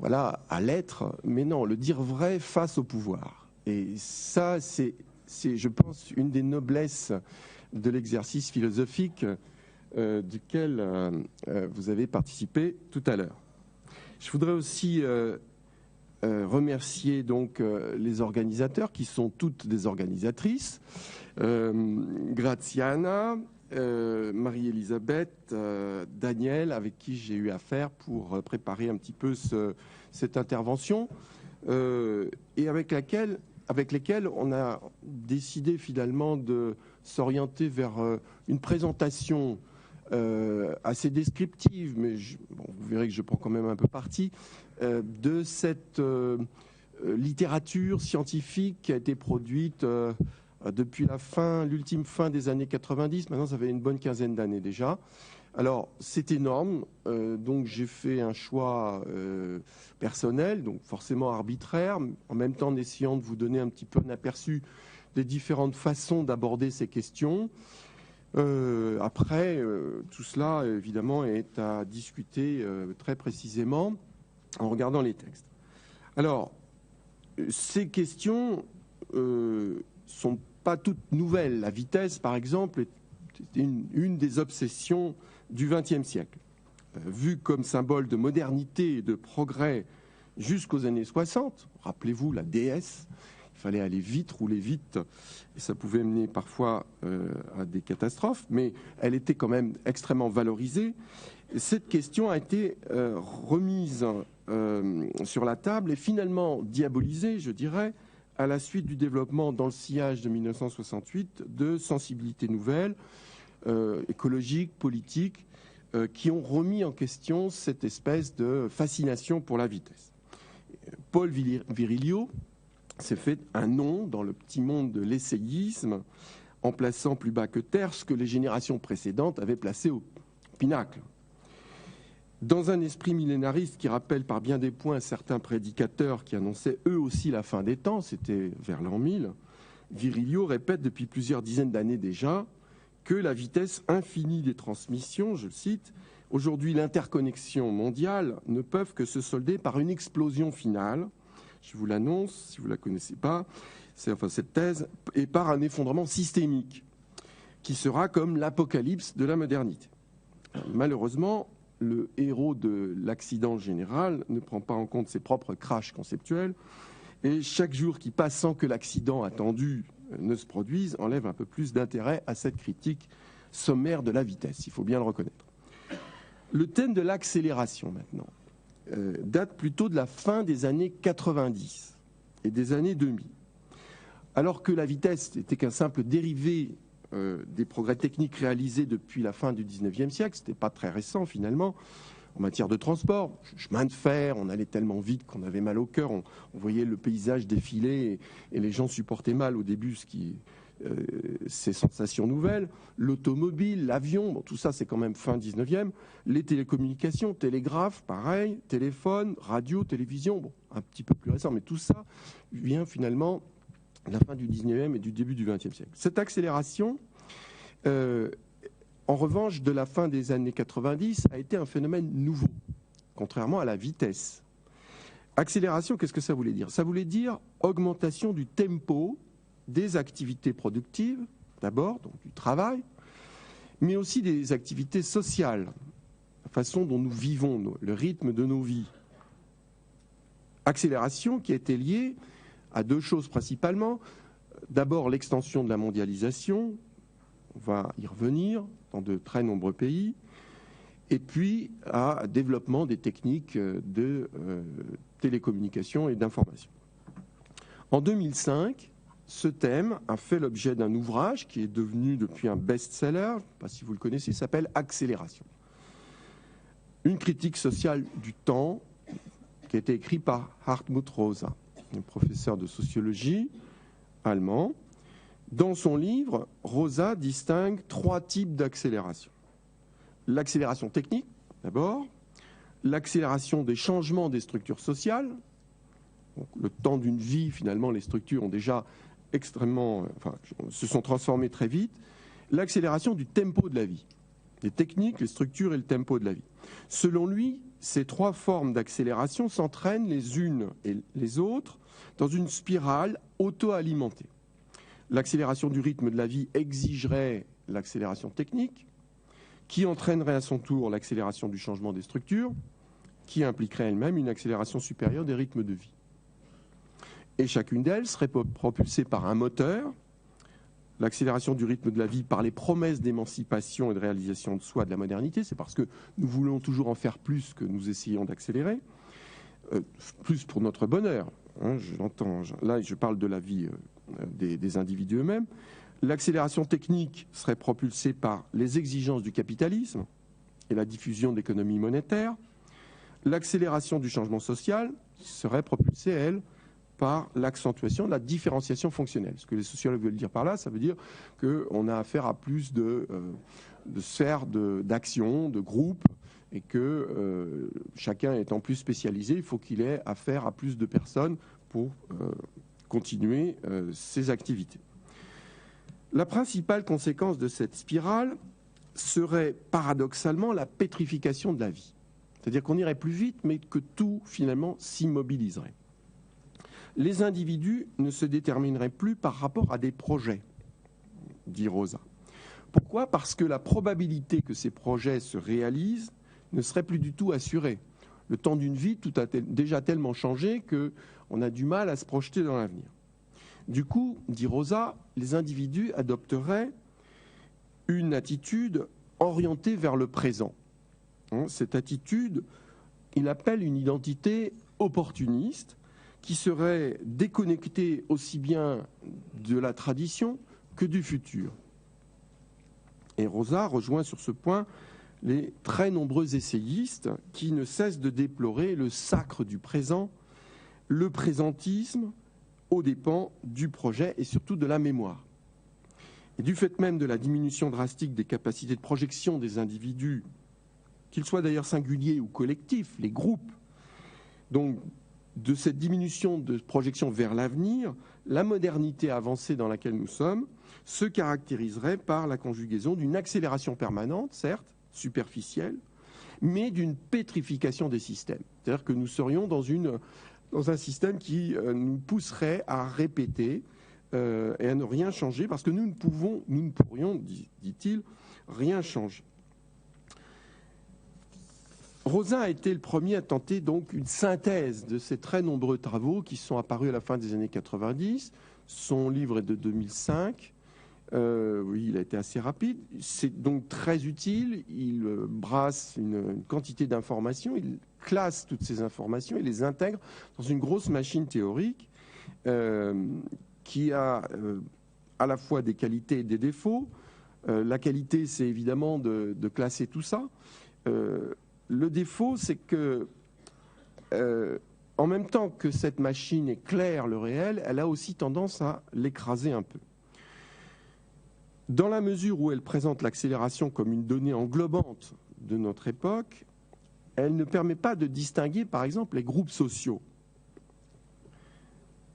à l'être, mais non, le dire vrai face au pouvoir. Et ça, c'est, je pense, une des noblesses de l'exercice philosophique duquel vous avez participé tout à l'heure. Je voudrais aussi remercier donc les organisateurs, qui sont toutes des organisatrices, Graziana, Marie-Elisabeth, Daniel, avec qui j'ai eu affaire pour préparer un petit peu cette intervention, et avec lesquelles on a décidé finalement de s'orienter vers une présentation assez descriptive, mais vous verrez que je prends quand même un peu parti, de cette littérature scientifique qui a été produite depuis l'ultime fin des années 90. Maintenant, ça fait une bonne quinzaine d'années déjà. Alors, c'est énorme, donc j'ai fait un choix personnel, donc forcément arbitraire, en même temps en essayant de vous donner un petit peu un aperçu des différentes façons d'aborder ces questions. Après, tout cela, évidemment, est à discuter très précisément en regardant les textes. Alors, ces questions sont pas toutes nouvelles. La vitesse, par exemple, est une des obsessions du XXe siècle. Vue comme symbole de modernité et de progrès jusqu'aux années 60, rappelez-vous la DS, il fallait aller vite, rouler vite, et ça pouvait mener parfois à des catastrophes, mais elle était quand même extrêmement valorisée. Cette question a été remise sur la table et finalement diabolisée, je dirais, à la suite du développement dans le sillage de 1968 de sensibilités nouvelles, écologiques, politiques, qui ont remis en question cette espèce de fascination pour la vitesse. Paul Virilio s'est fait un nom dans le petit monde de l'essayisme en plaçant plus bas que terre ce que les générations précédentes avaient placé au pinacle. Dans un esprit millénariste qui rappelle par bien des points certains prédicateurs qui annonçaient eux aussi la fin des temps, c'était vers l'an 1000, Virilio répète depuis plusieurs dizaines d'années déjà que la vitesse infinie des transmissions, je le cite, aujourd'hui l'interconnexion mondiale ne peuvent que se solder par une explosion finale, je vous l'annonce si vous ne la connaissez pas, cette thèse, et par un effondrement systémique qui sera comme l'apocalypse de la modernité. Malheureusement, le héros de l'accident général ne prend pas en compte ses propres crashs conceptuels et chaque jour qui passe sans que l'accident attendu ne se produise enlève un peu plus d'intérêt à cette critique sommaire de la vitesse, il faut bien le reconnaître. Le thème de l'accélération maintenant date plutôt de la fin des années 90 et des années 2000. Alors que la vitesse n'était qu'un simple dérivé des progrès techniques réalisés depuis la fin du 19e siècle, c'était pas très récent finalement, en matière de transport, chemin de fer, on allait tellement vite qu'on avait mal au cœur, on voyait le paysage défiler et les gens supportaient mal au début ces sensations nouvelles, l'automobile, l'avion, bon, tout ça c'est quand même fin 19e, les télécommunications, télégraphe, pareil, téléphone, radio, télévision, bon, un petit peu plus récent, mais tout ça vient finalement de la fin du 19e et du début du 20e siècle. Cette accélération, en revanche, de la fin des années 90, a été un phénomène nouveau, contrairement à la vitesse. Accélération, qu'est-ce que ça voulait dire? Ça voulait dire augmentation du tempo des activités productives, d'abord, donc du travail, mais aussi des activités sociales, façon dont nous vivons, le rythme de nos vies. Accélération qui a été liée à deux choses principalement. D'abord, l'extension de la mondialisation, on va y revenir dans de très nombreux pays, et puis à développement des techniques de télécommunication et d'information. En 2005, ce thème a fait l'objet d'un ouvrage qui est devenu depuis un best-seller, je ne sais pas si vous le connaissez, il s'appelle Accélération. Une critique sociale du temps qui a été écrit par Hartmut Rosa, un professeur de sociologie allemand. Dans son livre, Rosa distingue trois types d'accélération. L'accélération technique, d'abord, l'accélération des changements des structures sociales. Donc, le temps d'une vie, finalement, les structures ont déjà se sont transformées très vite. L'accélération du tempo de la vie. Les techniques, les structures et le tempo de la vie. Selon lui, ces trois formes d'accélération s'entraînent les unes et les autres dans une spirale auto-alimentée. L'accélération du rythme de la vie exigerait l'accélération technique, qui entraînerait à son tour l'accélération du changement des structures, qui impliquerait elle-même une accélération supérieure des rythmes de vie. Et chacune d'elles serait propulsée par un moteur, l'accélération du rythme de la vie par les promesses d'émancipation et de réalisation de soi de la modernité, c'est parce que nous voulons toujours en faire plus que nous essayons d'accélérer, plus pour notre bonheur, hein, là je parle de la vie des individus eux-mêmes. L'accélération technique serait propulsée par les exigences du capitalisme et la diffusion d'économies monétaires. L'accélération du changement social serait propulsée, elle, par l'accentuation de la différenciation fonctionnelle. Ce que les sociologues veulent dire par là, ça veut dire qu'on a affaire à plus de sphères d'action, de groupes, et que chacun étant plus spécialisé, il faut qu'il ait affaire à plus de personnes pour continuer ses activités. La principale conséquence de cette spirale serait paradoxalement la pétrification de la vie. C'est-à-dire qu'on irait plus vite, mais que tout, finalement, s'immobiliserait. Les individus ne se détermineraient plus par rapport à des projets, dit Rosa. Pourquoi ? Parce que la probabilité que ces projets se réalisent ne serait plus du tout assurée. Le temps d'une vie, tout a déjà tellement changé qu'on a du mal à se projeter dans l'avenir. Du coup, dit Rosa, les individus adopteraient une attitude orientée vers le présent. Cette attitude, il appelle une identité opportuniste qui serait déconnectée aussi bien de la tradition que du futur. Et Rosa rejoint sur ce point les très nombreux essayistes qui ne cessent de déplorer le sacre du présent, le présentisme, aux dépens du projet et surtout de la mémoire. Et du fait même de la diminution drastique des capacités de projection des individus, qu'ils soient d'ailleurs singuliers ou collectifs, les groupes, donc de cette diminution de projection vers l'avenir, la modernité avancée dans laquelle nous sommes se caractériserait par la conjugaison d'une accélération permanente, certes, superficielle, mais d'une pétrification des systèmes. C'est-à-dire que nous serions dans un système qui nous pousserait à répéter et à ne rien changer, parce que nous ne pourrions, dit-il, rien changer. Rosa a été le premier à tenter donc une synthèse de ces très nombreux travaux qui sont apparus à la fin des années 90. Son livre est de 2005. Oui, il a été assez rapide. C'est donc très utile. Il brasse une quantité d'informations. Il classe toutes ces informations et les intègre dans une grosse machine théorique qui a à la fois des qualités et des défauts. La qualité, c'est évidemment de classer tout ça. Le défaut, c'est que, en même temps que cette machine éclaire le réel, elle a aussi tendance à l'écraser un peu. Dans la mesure où elle présente l'accélération comme une donnée englobante de notre époque, elle ne permet pas de distinguer, par exemple, les groupes sociaux.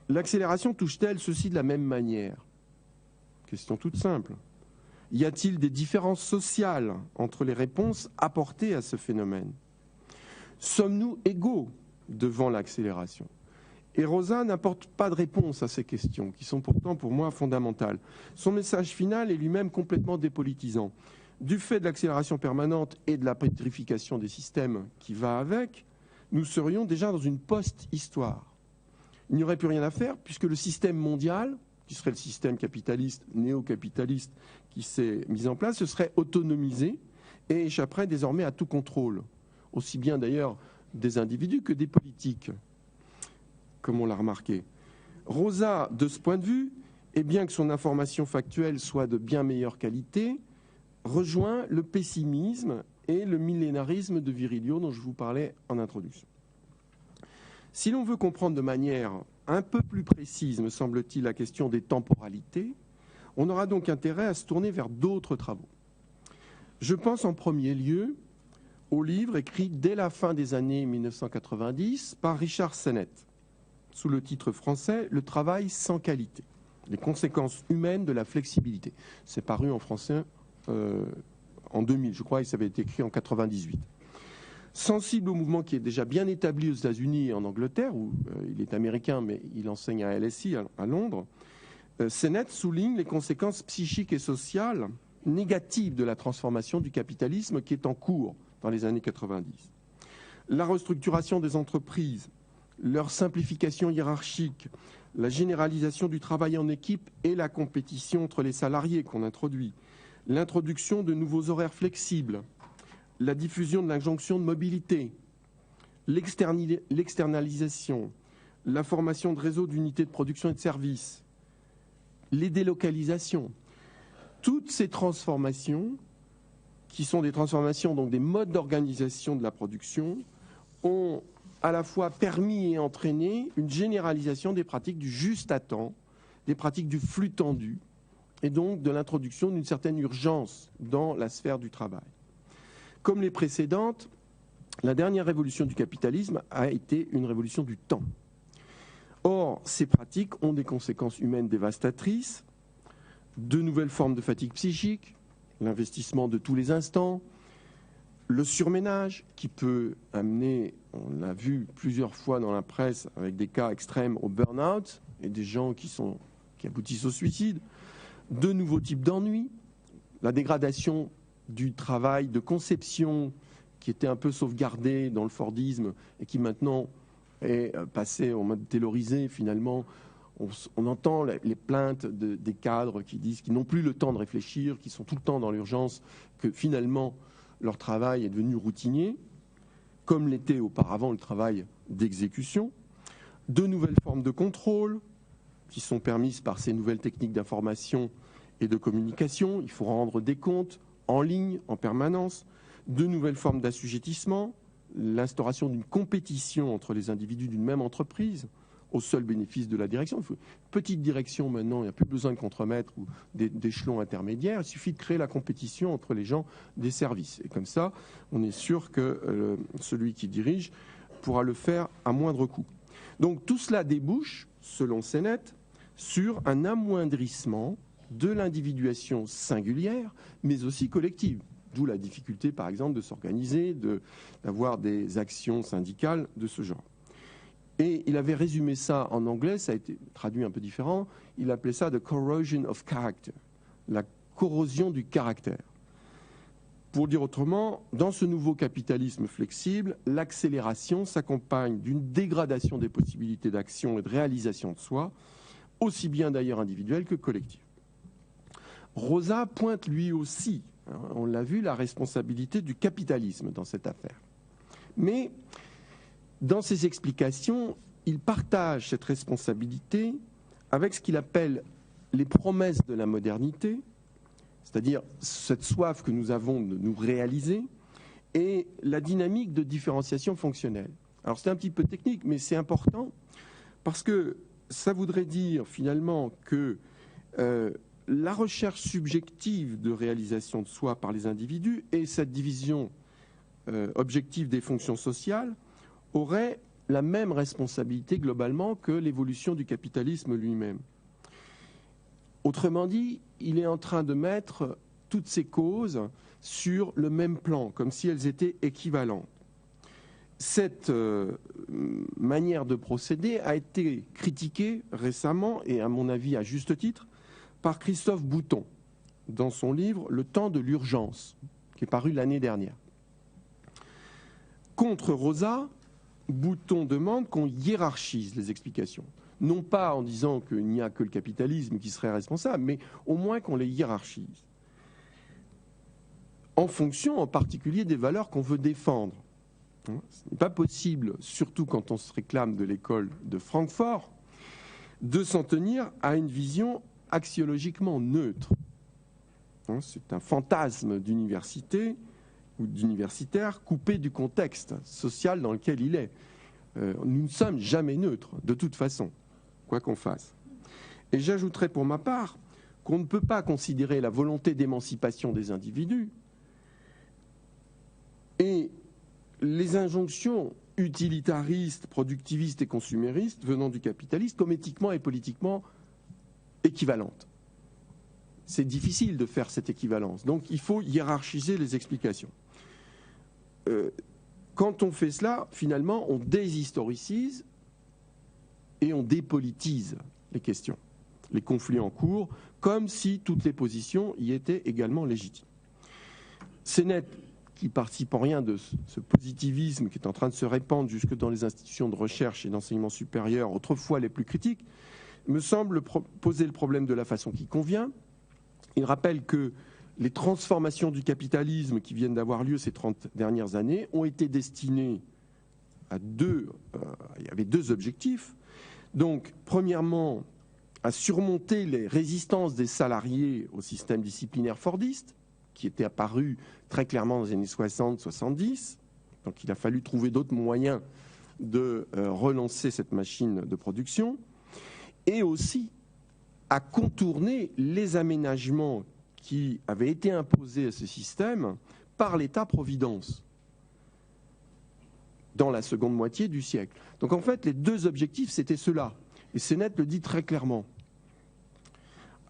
L'accélération touche-t-elle ceci de la même manière ? Question toute simple. Y a-t-il des différences sociales entre les réponses apportées à ce phénomène ? Sommes-nous égaux devant l'accélération ? Et Rosa n'apporte pas de réponse à ces questions, qui sont pourtant pour moi fondamentales. Son message final est lui-même complètement dépolitisant. Du fait de l'accélération permanente et de la pétrification des systèmes qui va avec, nous serions déjà dans une post-histoire. Il n'y aurait plus rien à faire puisque le système mondial, qui serait le système capitaliste, néo-capitaliste qui s'est mis en place, se serait autonomisé et échapperait désormais à tout contrôle, aussi bien d'ailleurs des individus que des politiques, comme on l'a remarqué. Rosa, de ce point de vue, et bien que son information factuelle soit de bien meilleure qualité, rejoint le pessimisme et le millénarisme de Virilio dont je vous parlais en introduction. Si l'on veut comprendre de manière un peu plus précise, me semble-t-il, la question des temporalités, on aura donc intérêt à se tourner vers d'autres travaux. Je pense en premier lieu au livre écrit dès la fin des années 1990 par Richard Sennett, sous le titre français « Le travail sans qualité, les conséquences humaines de la flexibilité ». C'est paru en français en 2000, je crois, et ça avait été écrit en 1998. Sensible au mouvement qui est déjà bien établi aux États-Unis et en Angleterre, où il est américain, mais il enseigne à LSI à Londres, Sennett souligne les conséquences psychiques et sociales négatives de la transformation du capitalisme qui est en cours dans les années 90. La restructuration des entreprises, leur simplification hiérarchique, la généralisation du travail en équipe et la compétition entre les salariés qu'on introduit, l'introduction de nouveaux horaires flexibles, la diffusion de l'injonction de mobilité, l'externalisation, la formation de réseaux d'unités de production et de services, les délocalisations. Toutes ces transformations, qui sont des transformations, donc des modes d'organisation de la production, ont à la fois permis et entraîné une généralisation des pratiques du juste à temps, des pratiques du flux tendu, et donc de l'introduction d'une certaine urgence dans la sphère du travail. Comme les précédentes, la dernière révolution du capitalisme a été une révolution du temps. Or, ces pratiques ont des conséquences humaines dévastatrices, de nouvelles formes de fatigue psychique, l'investissement de tous les instants, le surménage qui peut amener, on l'a vu plusieurs fois dans la presse avec des cas extrêmes, au burn-out et des gens qui aboutissent au suicide, de nouveaux types d'ennuis, la dégradation du travail de conception qui était un peu sauvegardé dans le Fordisme et qui maintenant est passé en mode taylorisé. Finalement, on entend les plaintes des cadres qui disent qu'ils n'ont plus le temps de réfléchir, qu'ils sont tout le temps dans l'urgence, que finalement leur travail est devenu routinier, comme l'était auparavant le travail d'exécution. De nouvelles formes de contrôle qui sont permises par ces nouvelles techniques d'information et de communication. Il faut rendre des comptes en ligne, en permanence. De nouvelles formes d'assujettissement, l'instauration d'une compétition entre les individus d'une même entreprise au seul bénéfice de la direction. Il faut une petite direction maintenant, il n'y a plus besoin de contremaître ou d'échelons intermédiaires, il suffit de créer la compétition entre les gens des services. Et comme ça, on est sûr que celui qui dirige pourra le faire à moindre coût. Donc tout cela débouche, selon Sennett, sur un amoindrissement de l'individuation singulière, mais aussi collective. D'où la difficulté, par exemple, de s'organiser, d'avoir des actions syndicales de ce genre. Et il avait résumé ça en anglais, ça a été traduit un peu différent, il appelait ça « the corrosion of character », la corrosion du caractère. Pour dire autrement, dans ce nouveau capitalisme flexible, l'accélération s'accompagne d'une dégradation des possibilités d'action et de réalisation de soi, aussi bien d'ailleurs individuelle que collective. Rosa pointe lui aussi, on l'a vu, la responsabilité du capitalisme dans cette affaire. Mais dans ses explications, il partage cette responsabilité avec ce qu'il appelle les promesses de la modernité, c'est-à-dire cette soif que nous avons de nous réaliser, et la dynamique de différenciation fonctionnelle. Alors c'est un petit peu technique, mais c'est important, parce que ça voudrait dire finalement que la recherche subjective de réalisation de soi par les individus et cette division objective des fonctions sociales auraient la même responsabilité globalement que l'évolution du capitalisme lui-même. Autrement dit, il est en train de mettre toutes ces causes sur le même plan, comme si elles étaient équivalentes. Cette manière de procéder a été critiquée récemment, et à mon avis à juste titre, par Christophe Bouton, dans son livre « Le temps de l'urgence », qui est paru l'année dernière. Contre Rosa, Bouton demande qu'on hiérarchise les explications. Non pas en disant qu'il n'y a que le capitalisme qui serait responsable, mais au moins qu'on les hiérarchise. En fonction en particulier des valeurs qu'on veut défendre. Ce n'est pas possible, surtout quand on se réclame de l'école de Francfort, de s'en tenir à une vision axiologiquement neutre. C'est un fantasme d'université ou d'universitaire coupé du contexte social dans lequel il est. Nous ne sommes jamais neutres, de toute façon, quoi qu'on fasse. Et j'ajouterai pour ma part qu'on ne peut pas considérer la volonté d'émancipation des individus et les injonctions utilitaristes, productivistes et consuméristes venant du capitalisme comme éthiquement et politiquement équivalentes. C'est difficile de faire cette équivalence. Donc il faut hiérarchiser les explications. Quand on fait cela, finalement, on déshistoricise et on dépolitise les questions, les conflits en cours, comme si toutes les positions y étaient également légitimes. Sénète, qui participe en rien de ce positivisme qui est en train de se répandre jusque dans les institutions de recherche et d'enseignement supérieur, autrefois les plus critiques, me semble poser le problème de la façon qui convient. Il rappelle que les transformations du capitalisme qui viennent d'avoir lieu ces 30 dernières années ont été destinées à il y avait deux objectifs. Donc, premièrement, à surmonter les résistances des salariés au système disciplinaire fordiste, qui était apparu très clairement dans les années 60-70. Donc il a fallu trouver d'autres moyens de relancer cette machine de production. Et aussi à contourner les aménagements qui avaient été imposés à ce système par l'État-providence dans la seconde moitié du siècle. Donc en fait, les deux objectifs, c'était ceux-là. Et Sénète le dit très clairement.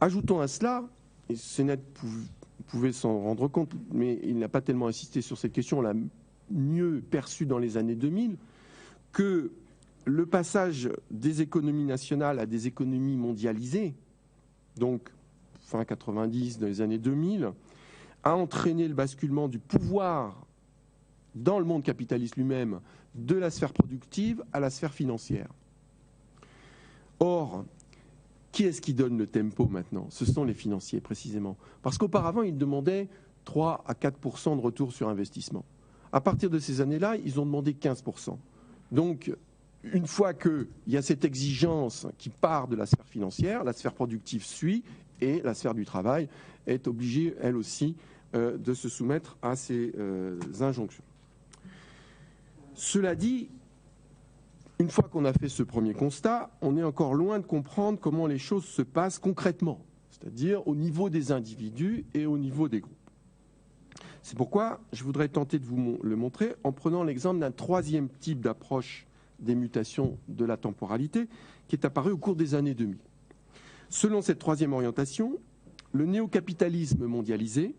Ajoutons à cela, et Sénète pouvait s'en rendre compte, mais il n'a pas tellement insisté sur cette question, on l'a mieux perçu dans les années 2000, que le passage des économies nationales à des économies mondialisées, donc fin 90, dans les années 2000, a entraîné le basculement du pouvoir dans le monde capitaliste lui-même, de la sphère productive à la sphère financière. Or, qui est-ce qui donne le tempo maintenant? Ce sont les financiers, précisément. Parce qu'auparavant, ils demandaient 3 à 4% de retour sur investissement. À partir de ces années-là, ils ont demandé 15%. Donc, une fois qu'il y a cette exigence qui part de la sphère financière, la sphère productive suit et la sphère du travail est obligée, elle aussi, de se soumettre à ces injonctions. Cela dit, une fois qu'on a fait ce premier constat, on est encore loin de comprendre comment les choses se passent concrètement, c'est-à-dire au niveau des individus et au niveau des groupes. C'est pourquoi je voudrais tenter de vous le montrer en prenant l'exemple d'un troisième type d'approche des mutations de la temporalité qui est apparu au cours des années 2000. Selon cette troisième orientation, le néocapitalisme mondialisé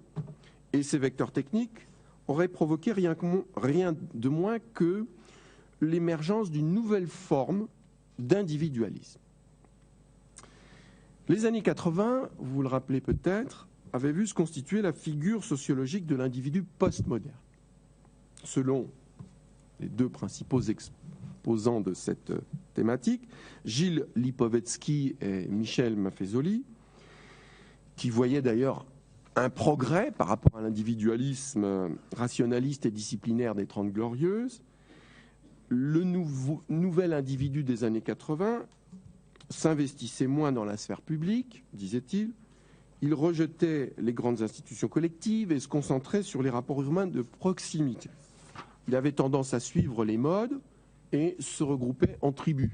et ses vecteurs techniques auraient provoqué rien de moins que l'émergence d'une nouvelle forme d'individualisme. Les années 80, vous vous le rappelez peut-être, avaient vu se constituer la figure sociologique de l'individu postmoderne. Selon les deux principaux exposants de cette thématique, Gilles Lipovetsky et Michel Maffezoli, qui voyaient d'ailleurs un progrès par rapport à l'individualisme rationaliste et disciplinaire des Trente Glorieuses. Le nouvel individu des années 80 s'investissait moins dans la sphère publique, disait-il. Il rejetait les grandes institutions collectives et se concentrait sur les rapports humains de proximité. Il avait tendance à suivre les modes et se regroupait en tribus.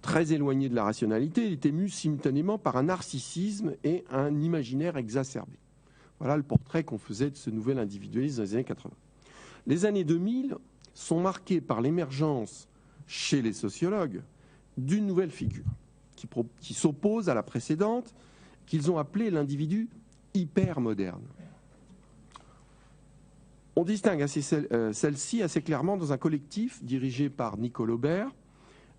Très éloigné de la rationalité, il était mu simultanément par un narcissisme et un imaginaire exacerbé. Voilà le portrait qu'on faisait de ce nouvel individualisme dans les années 80. Les années 2000 sont marquées par l'émergence chez les sociologues d'une nouvelle figure qui s'oppose à la précédente, qu'ils ont appelée l'individu hypermoderne. On distingue celle-ci assez clairement dans un collectif dirigé par Nicole Aubert,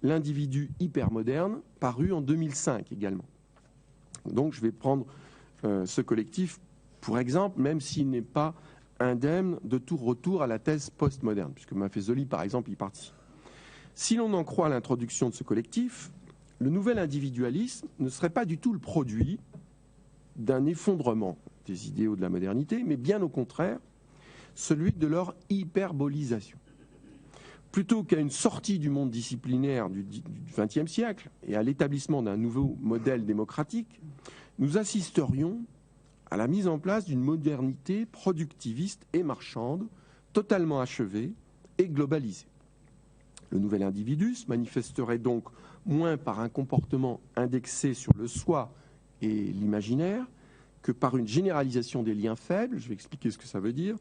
l'individu hypermoderne, paru en 2005 également. Donc je vais prendre ce collectif, pour exemple, même s'il n'est pas indemne de tout retour à la thèse postmoderne, puisque Maffezoli, par exemple, y participe. Si l'on en croit l'introduction de ce collectif, le nouvel individualisme ne serait pas du tout le produit d'un effondrement des idéaux de la modernité, mais bien au contraire, celui de leur hyperbolisation. Plutôt qu'à une sortie du monde disciplinaire du XXe siècle et à l'établissement d'un nouveau modèle démocratique, nous assisterions à la mise en place d'une modernité productiviste et marchande, totalement achevée et globalisée. Le nouvel individu se manifesterait donc moins par un comportement indexé sur le soi et l'imaginaire que par une généralisation des liens faibles, je vais expliquer ce que ça veut dire,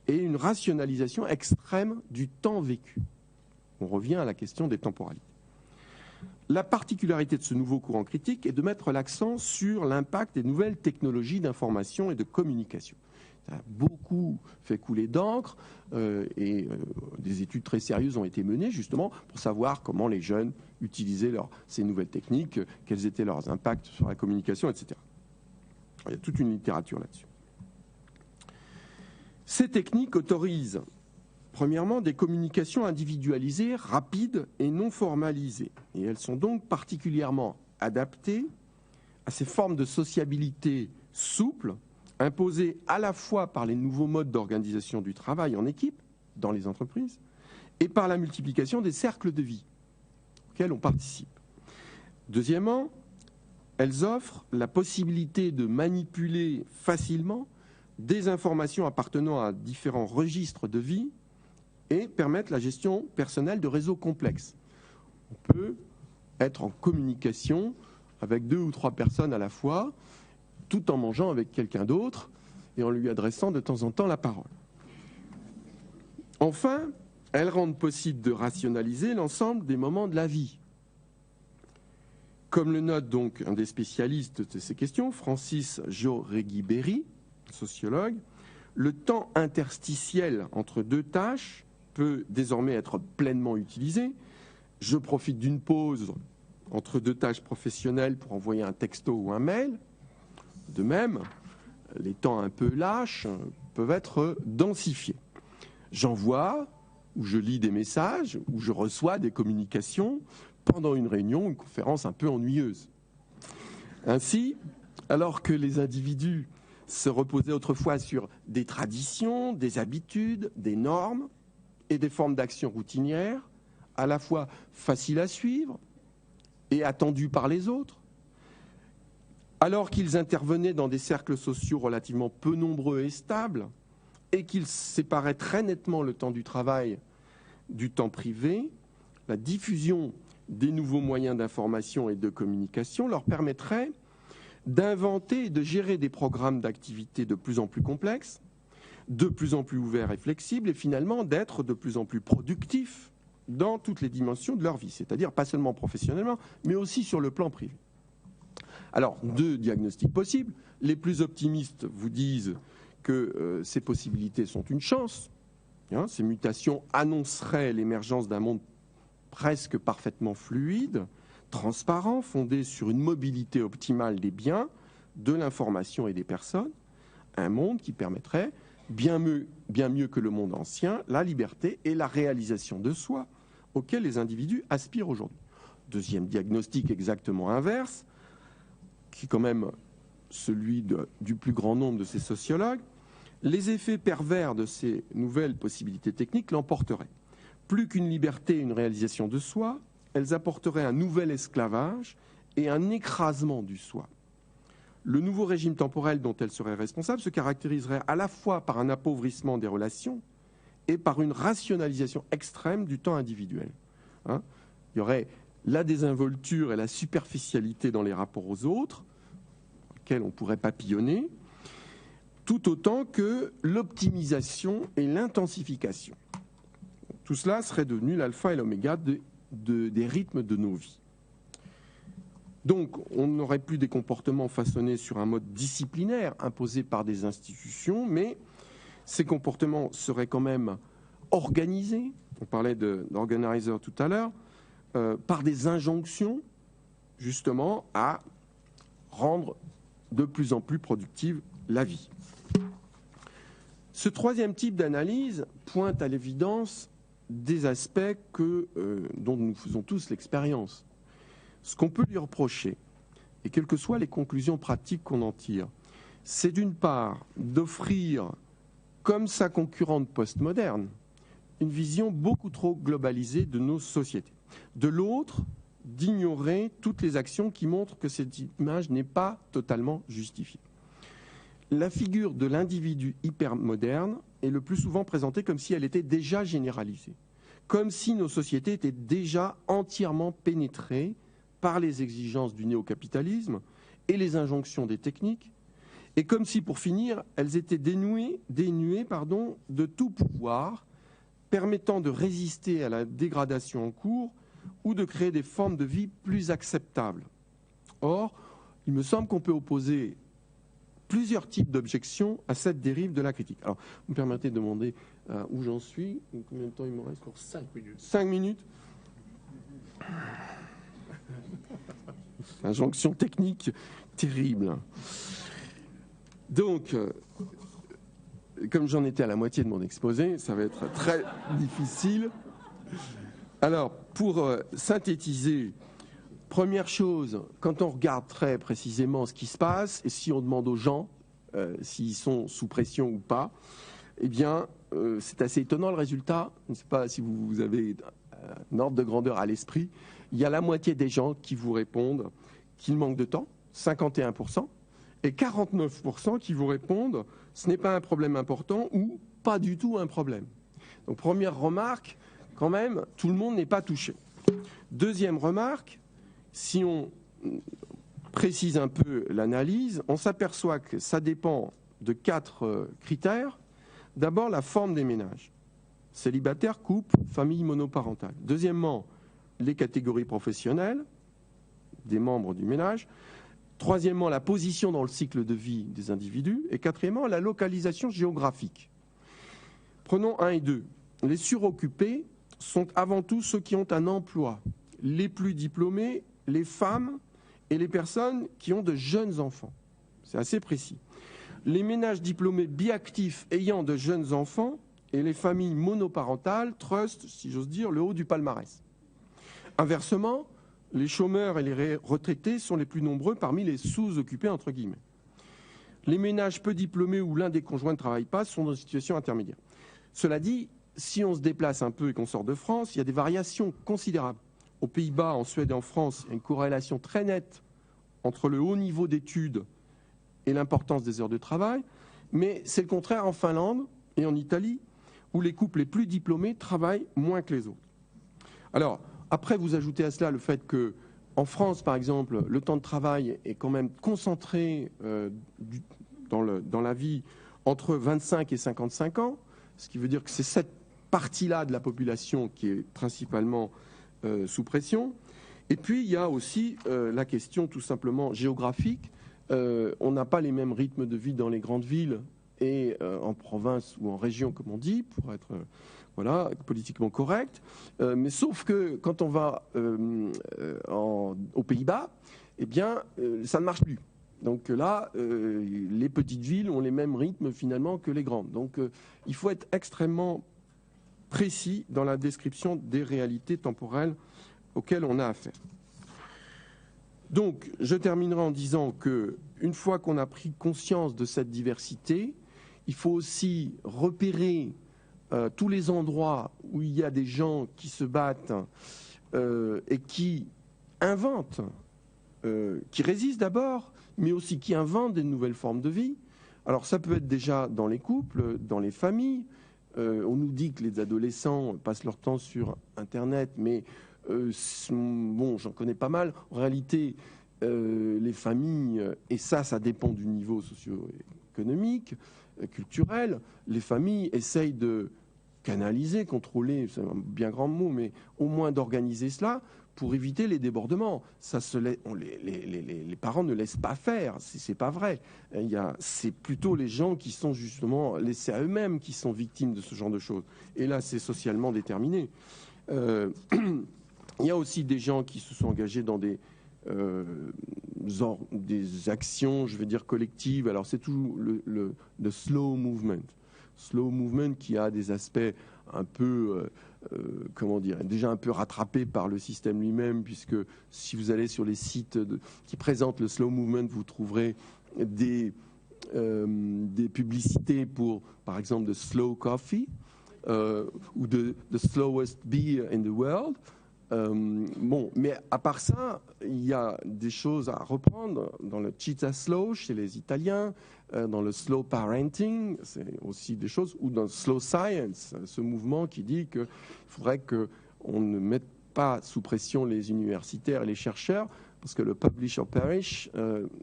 et une rationalisation extrême du temps vécu. On revient à la question des temporalités. La particularité de ce nouveau courant critique est de mettre l'accent sur l'impact des nouvelles technologies d'information et de communication. Ça a beaucoup fait couler d'encre et des études très sérieuses ont été menées justement pour savoir comment les jeunes utilisaient ces nouvelles techniques, quels étaient leurs impacts sur la communication, etc. Il y a toute une littérature là-dessus. Ces techniques autorisent, premièrement, des communications individualisées, rapides et non formalisées. Et elles sont donc particulièrement adaptées à ces formes de sociabilité souples, imposées à la fois par les nouveaux modes d'organisation du travail en équipe, dans les entreprises, et par la multiplication des cercles de vie auxquels on participe. Deuxièmement, elles offrent la possibilité de manipuler facilement des informations appartenant à différents registres de vie et permettent la gestion personnelle de réseaux complexes. On peut être en communication avec 2 ou 3 personnes à la fois, tout en mangeant avec quelqu'un d'autre et en lui adressant de temps en temps la parole. Enfin, elles rendent possible de rationaliser l'ensemble des moments de la vie. Comme le note donc un des spécialistes de ces questions, Francis Jauregui-Berry, sociologue, le temps interstitiel entre 2 tâches peut désormais être pleinement utilisé. Je profite d'une pause entre 2 tâches professionnelles pour envoyer un texto ou un mail. De même, les temps un peu lâches peuvent être densifiés. J'envoie ou je lis des messages ou je reçois des communications pendant une réunion, une conférence un peu ennuyeuse. Ainsi, alors que les individus se reposaient autrefois sur des traditions, des habitudes, des normes et des formes d'action routinières, à la fois faciles à suivre et attendues par les autres, alors qu'ils intervenaient dans des cercles sociaux relativement peu nombreux et stables, et qu'ils séparaient très nettement le temps du travail du temps privé, la diffusion des nouveaux moyens d'information et de communication leur permettrait d'inventer et de gérer des programmes d'activité de plus en plus complexes, de plus en plus ouverts et flexibles, et finalement d'être de plus en plus productifs dans toutes les dimensions de leur vie, c'est-à-dire pas seulement professionnellement, mais aussi sur le plan privé. Alors, 2 diagnostics possibles. Les plus optimistes vous disent que ces possibilités sont une chance. Ces mutations annonceraient l'émergence d'un monde presque parfaitement fluide, transparent, fondé sur une mobilité optimale des biens, de l'information et des personnes. Un monde qui permettrait, bien mieux que le monde ancien, la liberté et la réalisation de soi auxquelles les individus aspirent aujourd'hui. 2e diagnostic exactement inverse, qui est quand même celui du plus grand nombre de ces sociologues, les effets pervers de ces nouvelles possibilités techniques l'emporteraient. Plus qu'une liberté et une réalisation de soi, elles apporteraient un nouvel esclavage et un écrasement du soi. Le nouveau régime temporel dont elles seraient responsables se caractériserait à la fois par un appauvrissement des relations et par une rationalisation extrême du temps individuel. Il y aurait la désinvolture et la superficialité dans les rapports aux autres, auxquels on pourrait papillonner, tout autant que l'optimisation et l'intensification. Tout cela serait devenu l'alpha et l'oméga des rythmes de nos vies. Donc, on n'aurait plus des comportements façonnés sur un mode disciplinaire imposé par des institutions, mais ces comportements seraient quand même organisés, on parlait d'organizer tout à l'heure, par des injonctions, justement, à rendre de plus en plus productive la vie. Ce troisième type d'analyse pointe à l'évidence des aspects dont nous faisons tous l'expérience. Ce qu'on peut lui reprocher, et quelles que soient les conclusions pratiques qu'on en tire, c'est d'une part d'offrir, comme sa concurrente postmoderne, une vision beaucoup trop globalisée de nos sociétés. De l'autre, d'ignorer toutes les actions qui montrent que cette image n'est pas totalement justifiée. La figure de l'individu hypermoderne est le plus souvent présentée comme si elle était déjà généralisée, comme si nos sociétés étaient déjà entièrement pénétrées par les exigences du néocapitalisme et les injonctions des techniques, et comme si, pour finir, elles étaient dénuées de tout pouvoir permettant de résister à la dégradation en cours ou de créer des formes de vie plus acceptables. Or, il me semble qu'on peut opposer plusieurs types d'objections à cette dérive de la critique. Alors, vous me permettez de demander où j'en suis, combien de temps il me reste? Pour 5 minutes. 5 minutes. Injonction technique terrible. Donc, comme j'en étais à la moitié de mon exposé, ça va être très difficile. Alors, pour synthétiser, première chose, quand on regarde très précisément ce qui se passe, et si on demande aux gens s'ils sont sous pression ou pas, eh bien, c'est assez étonnant le résultat. Je ne sais pas si vous avez un ordre de grandeur à l'esprit. Il y a la moitié des gens qui vous répondent qu'ils manquent de temps, 51%, et 49% qui vous répondent ce n'est pas un problème important ou pas du tout un problème. Donc, première remarque, quand même, tout le monde n'est pas touché. Deuxième remarque, si on précise un peu l'analyse, on s'aperçoit que ça dépend de 4 critères. D'abord, la forme des ménages. Célibataire, couple, famille monoparentale. Deuxièmement, les catégories professionnelles des membres du ménage. Troisièmement, la position dans le cycle de vie des individus. Et quatrièmement, la localisation géographique. Prenons 1 et 2. Les suroccupés sont avant tout ceux qui ont un emploi. Les plus diplômés, les femmes et les personnes qui ont de jeunes enfants. C'est assez précis. Les ménages diplômés biactifs ayant de jeunes enfants et les familles monoparentales trustent, si j'ose dire, le haut du palmarès. Inversement, les chômeurs et les retraités sont les plus nombreux parmi les sous-occupés, entre guillemets. Les ménages peu diplômés où l'un des conjoints ne travaille pas sont dans une situation intermédiaire. Cela dit, si on se déplace un peu et qu'on sort de France, il y a des variations considérables. Aux Pays-Bas, en Suède et en France, il y a une corrélation très nette entre le haut niveau d'études et l'importance des heures de travail, mais c'est le contraire en Finlande et en Italie, où les couples les plus diplômés travaillent moins que les autres. Alors, après, vous ajoutez à cela le fait qu'en France, par exemple, le temps de travail est quand même concentré dans la vie entre 25 et 55 ans, ce qui veut dire que c'est cette partie-là de la population qui est principalement sous pression. Et puis, il y a aussi la question tout simplement géographique. On n'a pas les mêmes rythmes de vie dans les grandes villes et en province ou en région, comme on dit, pour être politiquement correct. Mais sauf que quand on va aux Pays-Bas, eh bien, ça ne marche plus. Donc là, les petites villes ont les mêmes rythmes finalement que les grandes. Donc il faut être extrêmement précis dans la description des réalités temporelles auxquelles on a affaire. Donc, je terminerai en disant qu'une fois qu'on a pris conscience de cette diversité, il faut aussi repérer tous les endroits où il y a des gens qui se battent et qui inventent, qui résistent d'abord, mais aussi qui inventent des nouvelles formes de vie. Alors ça peut être déjà dans les couples, dans les familles. On nous dit que les adolescents passent leur temps sur Internet, mais bon, j'en connais pas mal. En réalité, les familles, et ça dépend du niveau socio-économique, culturel, les familles essayent de canaliser, contrôler, c'est un bien grand mot, mais au moins d'organiser cela pour éviter les débordements. Les parents ne laissent pas faire, c'est pas vrai. C'est plutôt les gens qui sont justement laissés à eux-mêmes qui sont victimes de ce genre de choses. Et là, c'est socialement déterminé. Il y a aussi des gens qui se sont engagés dans des actions, je vais dire collectives. Alors c'est tout le slow movement. Slow movement qui a des aspects un peu, comment dire, déjà un peu rattrapés par le système lui-même, puisque si vous allez sur les sites qui présentent le slow movement, vous trouverez des publicités pour, par exemple, de slow coffee ou de the slowest beer in the world. Bon, mais à part ça, il y a des choses à reprendre dans le cheetah slow chez les Italiens, dans le slow parenting, c'est aussi des choses, ou dans le slow science, ce mouvement qui dit qu'il faudrait qu'on ne mette pas sous pression les universitaires et les chercheurs, parce que le publish or perish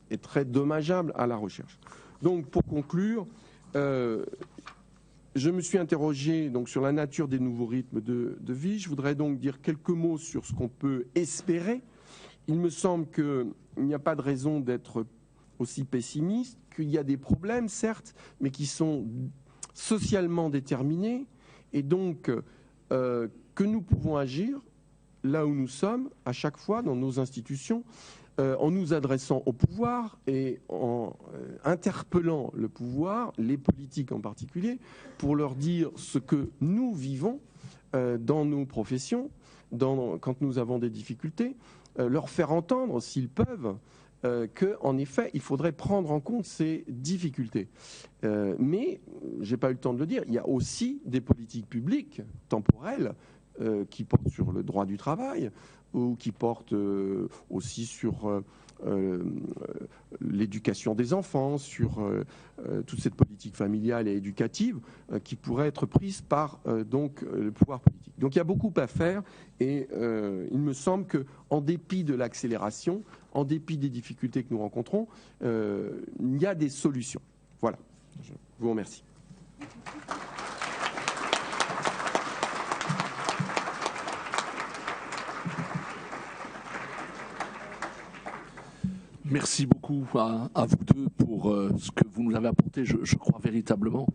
est très dommageable à la recherche. Donc, pour conclure, je me suis interrogé donc, sur la nature des nouveaux rythmes de vie. Je voudrais donc dire quelques mots sur ce qu'on peut espérer. Il me semble qu'il n'y a pas de raison d'être aussi pessimiste, qu'il y a des problèmes, certes, mais qui sont socialement déterminés, et donc que nous pouvons agir là où nous sommes, à chaque fois, dans nos institutions, en nous adressant au pouvoir et en interpellant le pouvoir, les politiques en particulier, pour leur dire ce que nous vivons dans nos professions, quand nous avons des difficultés, leur faire entendre, s'ils peuvent, qu'en effet, il faudrait prendre en compte ces difficultés. Mais, je n'ai pas eu le temps de le dire, il y a aussi des politiques publiques temporelles qui portent sur le droit du travail, ou qui portent aussi sur l'éducation des enfants, sur toute cette politique familiale et éducative qui pourrait être prise par donc, le pouvoir politique. Donc il y a beaucoup à faire et il me semble qu'en dépit de l'accélération, en dépit des difficultés que nous rencontrons, il y a des solutions. Voilà, je vous remercie. Merci beaucoup à vous deux pour ce que vous nous avez apporté. Je crois véritablement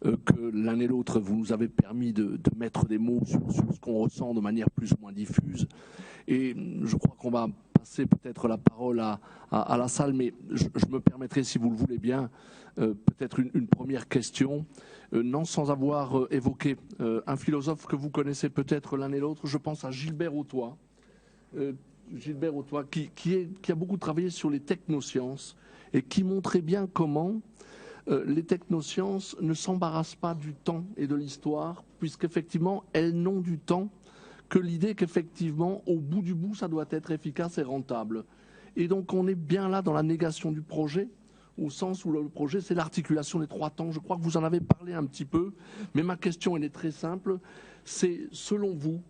que l'un et l'autre, vous nous avez permis de mettre des mots sur ce qu'on ressent de manière plus ou moins diffuse. Et je crois qu'on va passer peut-être la parole à la salle, mais je me permettrai, si vous le voulez bien, peut-être une première question, non sans avoir évoqué un philosophe que vous connaissez peut-être l'un et l'autre. Je pense à Gilbert Hautois. Gilbert Hautois, qui a beaucoup travaillé sur les technosciences et qui montrait bien comment les technosciences ne s'embarrassent pas du temps et de l'histoire, puisqu'effectivement, elles n'ont du temps que l'idée qu'effectivement, au bout du bout, ça doit être efficace et rentable. Et donc, on est bien là dans la négation du projet, au sens où le projet, c'est l'articulation des trois temps. Je crois que vous en avez parlé un petit peu, mais ma question, elle est très simple. C'est, selon vous,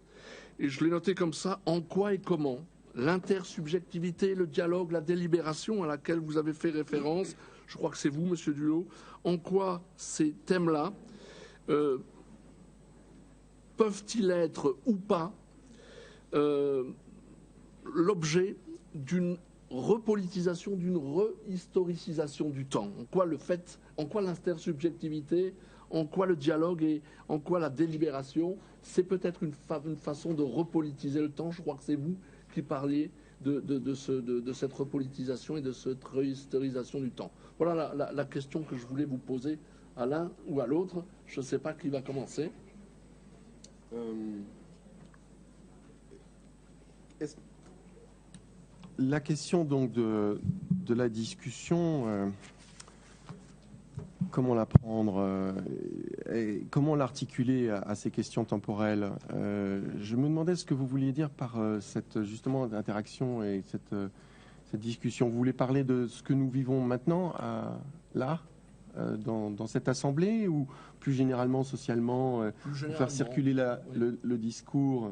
et je l'ai noté comme ça, en quoi et comment l'intersubjectivité, le dialogue, la délibération à laquelle vous avez fait référence, je crois que c'est vous, Monsieur Dulot, en quoi ces thèmes-là peuvent-ils être ou pas l'objet d'une repolitisation, d'une rehistoricisation du temps? En quoi l'intersubjectivité, en quoi le dialogue et en quoi la délibération, c'est peut-être une façon de repolitiser le temps? Je crois que c'est vous qui parliez de cette repolitisation et de cette rehistorisation du temps. Voilà la question que je voulais vous poser à l'un ou à l'autre. Je ne sais pas qui va commencer. La question donc de la discussion, comment la prendre et comment l'articuler à ces questions temporelles. Je me demandais ce que vous vouliez dire par cette justement interaction et cette discussion. Vous voulez parler de ce que nous vivons maintenant, là, dans cette assemblée, ou plus généralement, socialement, faire circuler le discours?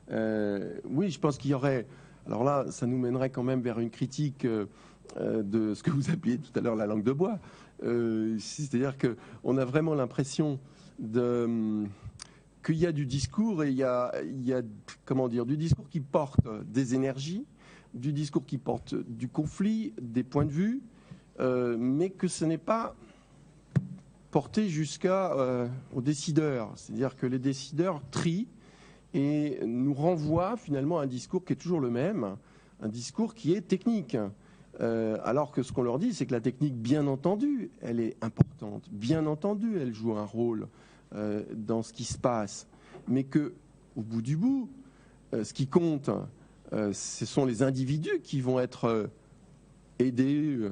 Oui, je pense qu'il y aurait... Alors là, ça nous mènerait quand même vers une critique de ce que vous appeliez tout à l'heure la langue de bois. C'est-à-dire qu'on a vraiment l'impression qu'il y a du discours et il y a comment dire, du discours qui porte des énergies, du discours qui porte du conflit, des points de vue, mais que ce n'est pas porté jusqu'aux décideurs. C'est-à-dire que les décideurs trient et nous renvoient finalement à un discours qui est toujours le même, un discours qui est technique. alors que ce qu'on leur dit, c'est que la technique, bien entendu, elle est importante. Bien entendu, elle joue un rôle dans ce qui se passe. Mais que, au bout du bout, ce qui compte, ce sont les individus qui vont être aidés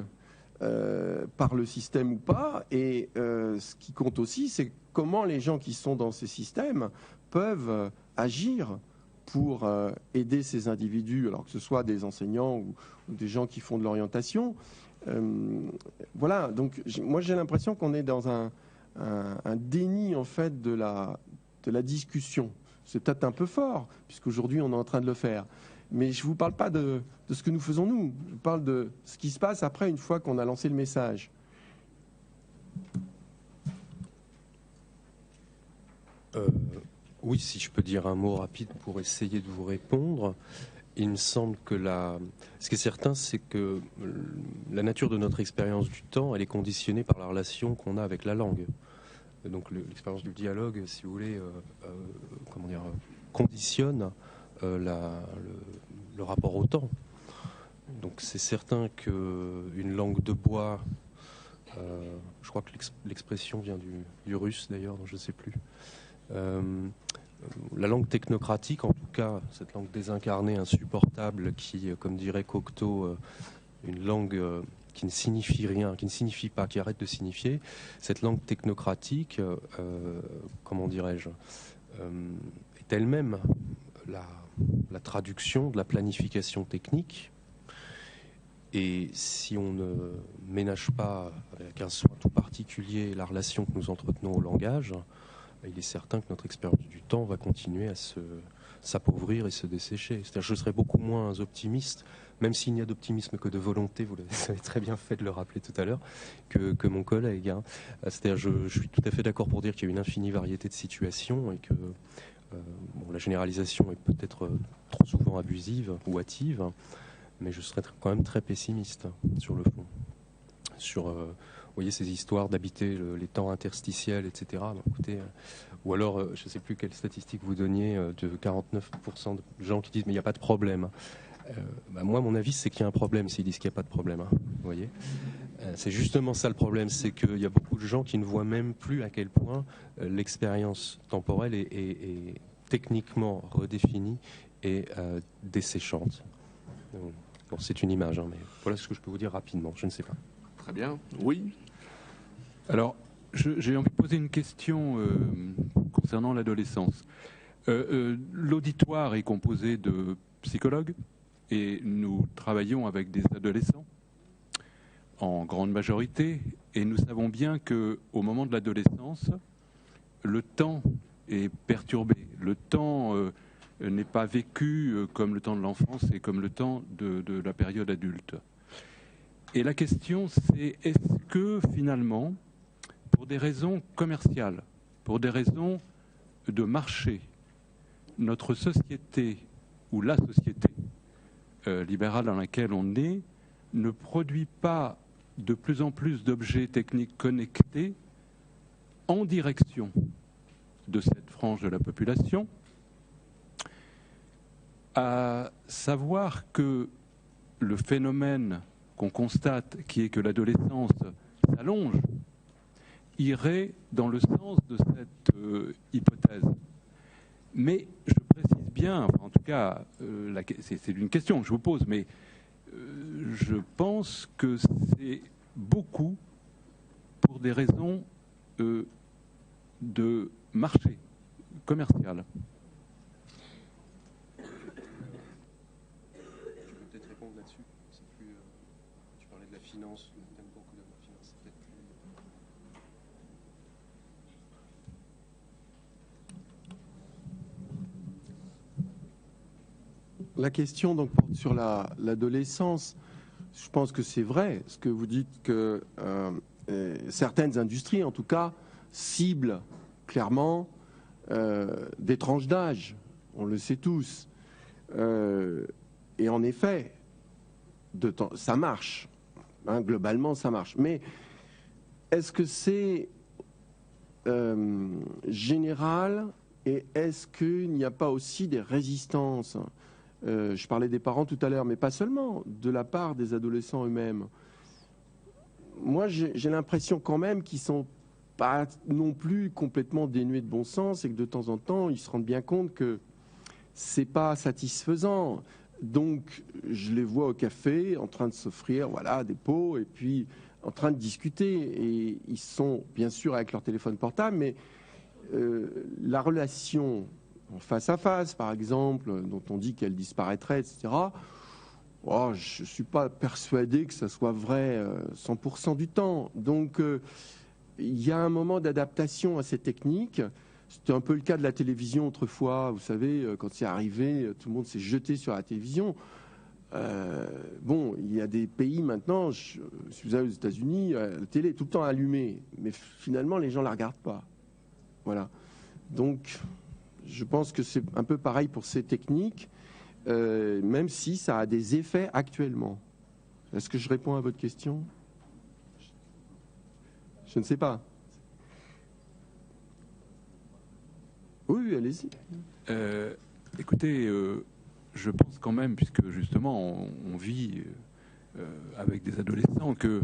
par le système ou pas. Et ce qui compte aussi, c'est comment les gens qui sont dans ces systèmes peuvent agir pour aider ces individus, alors que ce soit des enseignants ou des gens qui font de l'orientation. Voilà, donc moi j'ai l'impression qu'on est dans un déni en fait de la discussion. C'est peut-être un peu fort, puisqu'aujourd'hui on est en train de le faire. Mais je ne vous parle pas de ce que nous faisons nous, je parle de ce qui se passe après, une fois qu'on a lancé le message. Oui, si je peux dire un mot rapide pour essayer de vous répondre. Il me semble que ce qui est certain, c'est que la nature de notre expérience du temps, elle est conditionnée par la relation qu'on a avec la langue. Donc l'expérience du dialogue, si vous voulez, conditionne le rapport au temps. Donc c'est certain qu'une langue de bois, je crois que l'expression vient du russe d'ailleurs, je ne sais plus. La langue technocratique, en tout cas, cette langue désincarnée, insupportable, qui, comme dirait Cocteau, une langue qui ne signifie rien, qui ne signifie pas, qui arrête de signifier, cette langue technocratique, comment dirais-je, est elle-même la traduction de la planification technique. Et si on ne ménage pas avec un soin tout particulier la relation que nous entretenons au langage, il est certain que notre expérience du temps va continuer à s'appauvrir et se dessécher. C'est-à-dire, je serais beaucoup moins optimiste, même s'il n'y a d'optimisme que de volonté, vous avez très bien fait de le rappeler tout à l'heure, que mon collègue. Hein. C'est-à-dire, je suis tout à fait d'accord pour dire qu'il y a une infinie variété de situations et que la généralisation est peut-être trop souvent abusive ou hâtive, mais je serais quand même très pessimiste sur le fond. Sur vous voyez ces histoires d'habiter les temps interstitiels, etc. Donc, écoutez, ou alors, je ne sais plus quelle statistique vous donniez, de 49% de gens qui disent mais il n'y a pas de problème. Moi, mon avis, c'est qu'il y a un problème s'ils disent qu'il n'y a pas de problème. Hein, vous voyez, c'est justement ça le problème, c'est qu'il y a beaucoup de gens qui ne voient même plus à quel point l'expérience temporelle est techniquement redéfinie et desséchante. Bon, c'est une image, hein, mais voilà ce que je peux vous dire rapidement. Je ne sais pas. Très bien. Oui. Alors, j'ai envie de poser une question concernant l'adolescence. L'auditoire est composé de psychologues et nous travaillons avec des adolescents en grande majorité et nous savons bien qu'au moment de l'adolescence, le temps est perturbé. Le temps n'est pas vécu comme le temps de l'enfance et comme le temps de la période adulte. Et la question, c'est est-ce que finalement, pour des raisons commerciales, pour des raisons de marché, notre société ou la société libérale dans laquelle on est ne produit pas de plus en plus d'objets techniques connectés en direction de cette frange de la population, à savoir que le phénomène qu'on constate, qui est que l'adolescence s'allonge, irait dans le sens de cette hypothèse. Mais je précise bien, en tout cas, c'est une question que je vous pose, mais je pense que c'est beaucoup pour des raisons de marché commercial. Finance, le thème beaucoup de la finance, c'est peut-être plus... La question donc porte sur l'adolescence. Je pense que c'est vrai, ce que vous dites que certaines industries, en tout cas, ciblent clairement des tranches d'âge. On le sait tous. Et en effet, ça marche. Hein, globalement, ça marche. Mais est-ce que c'est général et est-ce qu'il n'y a pas aussi des résistances Je parlais des parents tout à l'heure, mais pas seulement, de la part des adolescents eux-mêmes. Moi, j'ai l'impression quand même qu'ils sont pas non plus complètement dénués de bon sens et que de temps en temps, ils se rendent bien compte que c'est pas satisfaisant. Donc, je les vois au café en train de s'offrir des pots et puis en train de discuter. Et ils sont bien sûr avec leur téléphone portable, mais la relation en face à face, par exemple, dont on dit qu'elle disparaîtrait, etc., je ne suis pas persuadé que ça soit vrai 100% du temps. Donc, il y a un moment d'adaptation à ces techniques. C'était un peu le cas de la télévision autrefois. Vous savez, quand c'est arrivé, tout le monde s'est jeté sur la télévision. Il y a des pays maintenant, si vous allez aux États-Unis, la télé est tout le temps allumée, mais finalement, les gens ne la regardent pas. Voilà. Donc, je pense que c'est un peu pareil pour ces techniques, même si ça a des effets actuellement. Est-ce que je réponds à votre question ? Je ne sais pas. Oui, allez-y. Écoutez, je pense quand même, puisque justement on vit avec des adolescents, que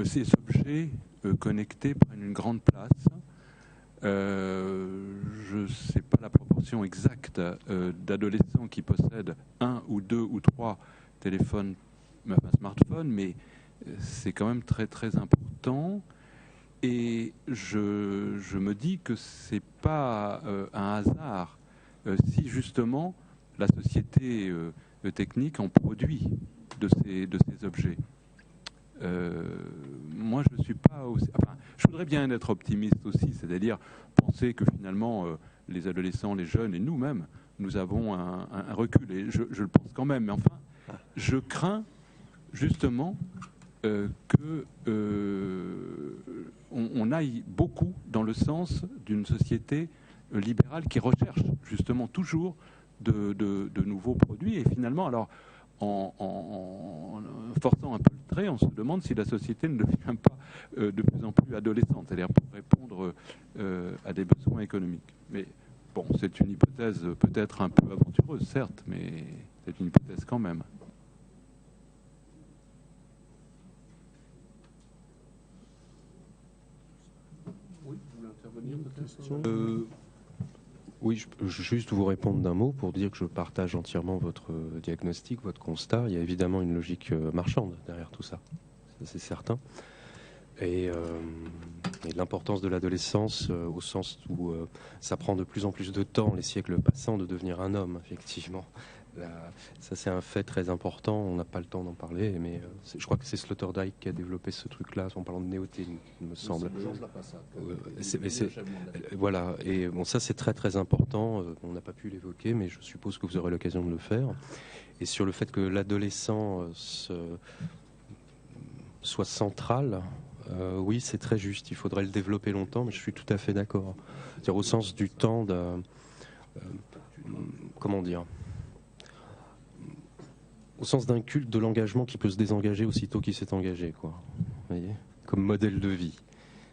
ces objets connectés prennent une grande place. Je ne sais pas la proportion exacte d'adolescents qui possèdent 1 ou 2 ou 3 téléphones, smartphones, mais c'est quand même très très important. Et je me dis que c'est pas un hasard si justement la société technique en produit de ces objets. Moi, je suis pas aussi. Enfin, je voudrais bien être optimiste aussi, c'est-à-dire penser que finalement les adolescents, les jeunes et nous-mêmes, nous avons un recul. Et je le pense quand même. Mais enfin, je crains justement on aille beaucoup dans le sens d'une société libérale qui recherche justement toujours de nouveaux produits. Et finalement, alors, en forçant un peu le trait, on se demande si la société ne devient pas de plus en plus adolescente, c'est-à-dire pour répondre à des besoins économiques. Mais bon, c'est une hypothèse peut-être un peu aventureuse, certes, mais c'est une hypothèse quand même. Oui, je peux juste vous répondre d'un mot pour dire que je partage entièrement votre diagnostic, votre constat. Il y a évidemment une logique marchande derrière tout ça, c'est certain. Et l'importance de l'adolescence au sens où ça prend de plus en plus de temps, les siècles passants, de devenir un homme, effectivement. Ça, c'est un fait très important. On n'a pas le temps d'en parler, mais je crois que c'est Sloterdijk qui a développé ce truc-là en parlant de néoté, il me semble. Voilà. Et bon, ça, c'est très très important. On n'a pas pu l'évoquer, mais je suppose que vous aurez l'occasion de le faire. Et sur le fait que l'adolescent soit central. Oui, c'est très juste. Il faudrait le développer longtemps, mais je suis tout à fait d'accord. C'est-à-dire au sens du temps comment dire, au sens d'un culte de l'engagement qui peut se désengager aussitôt qu'il s'est engagé, quoi. Vous voyez, comme modèle de vie.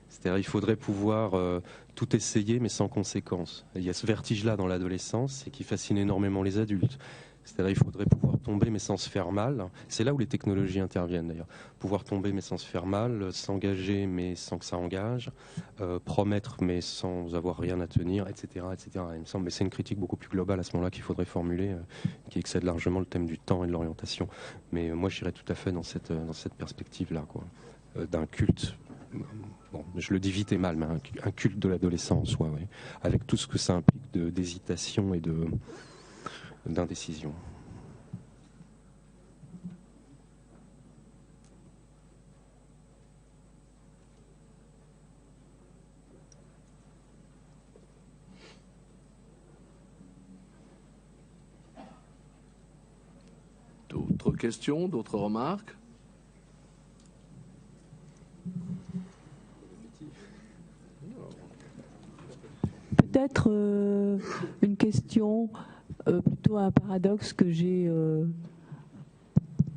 C'est-à-dire, il faudrait pouvoir tout essayer, mais sans conséquence. Il y a ce vertige-là dans l'adolescence, et qui fascine énormément les adultes. C'est-à-dire, il faudrait pouvoir tomber, mais sans se faire mal. C'est là où les technologies interviennent, d'ailleurs. Pouvoir tomber, mais sans se faire mal, s'engager, mais sans que ça engage, promettre, mais sans avoir rien à tenir, etc., etc. Il me semble, mais c'est une critique beaucoup plus globale à ce moment-là qu'il faudrait formuler, qui excède largement le thème du temps et de l'orientation. Mais moi, j'irais tout à fait dans cette perspective-là, quoi, d'un culte. Bon, je le dis vite et mal, mais un culte de l'adolescent en soi, oui, avec tout ce que ça implique d'hésitation et d'indécision. D'autres questions, d'autres remarques ? Peut-être une question, plutôt un paradoxe que j'ai,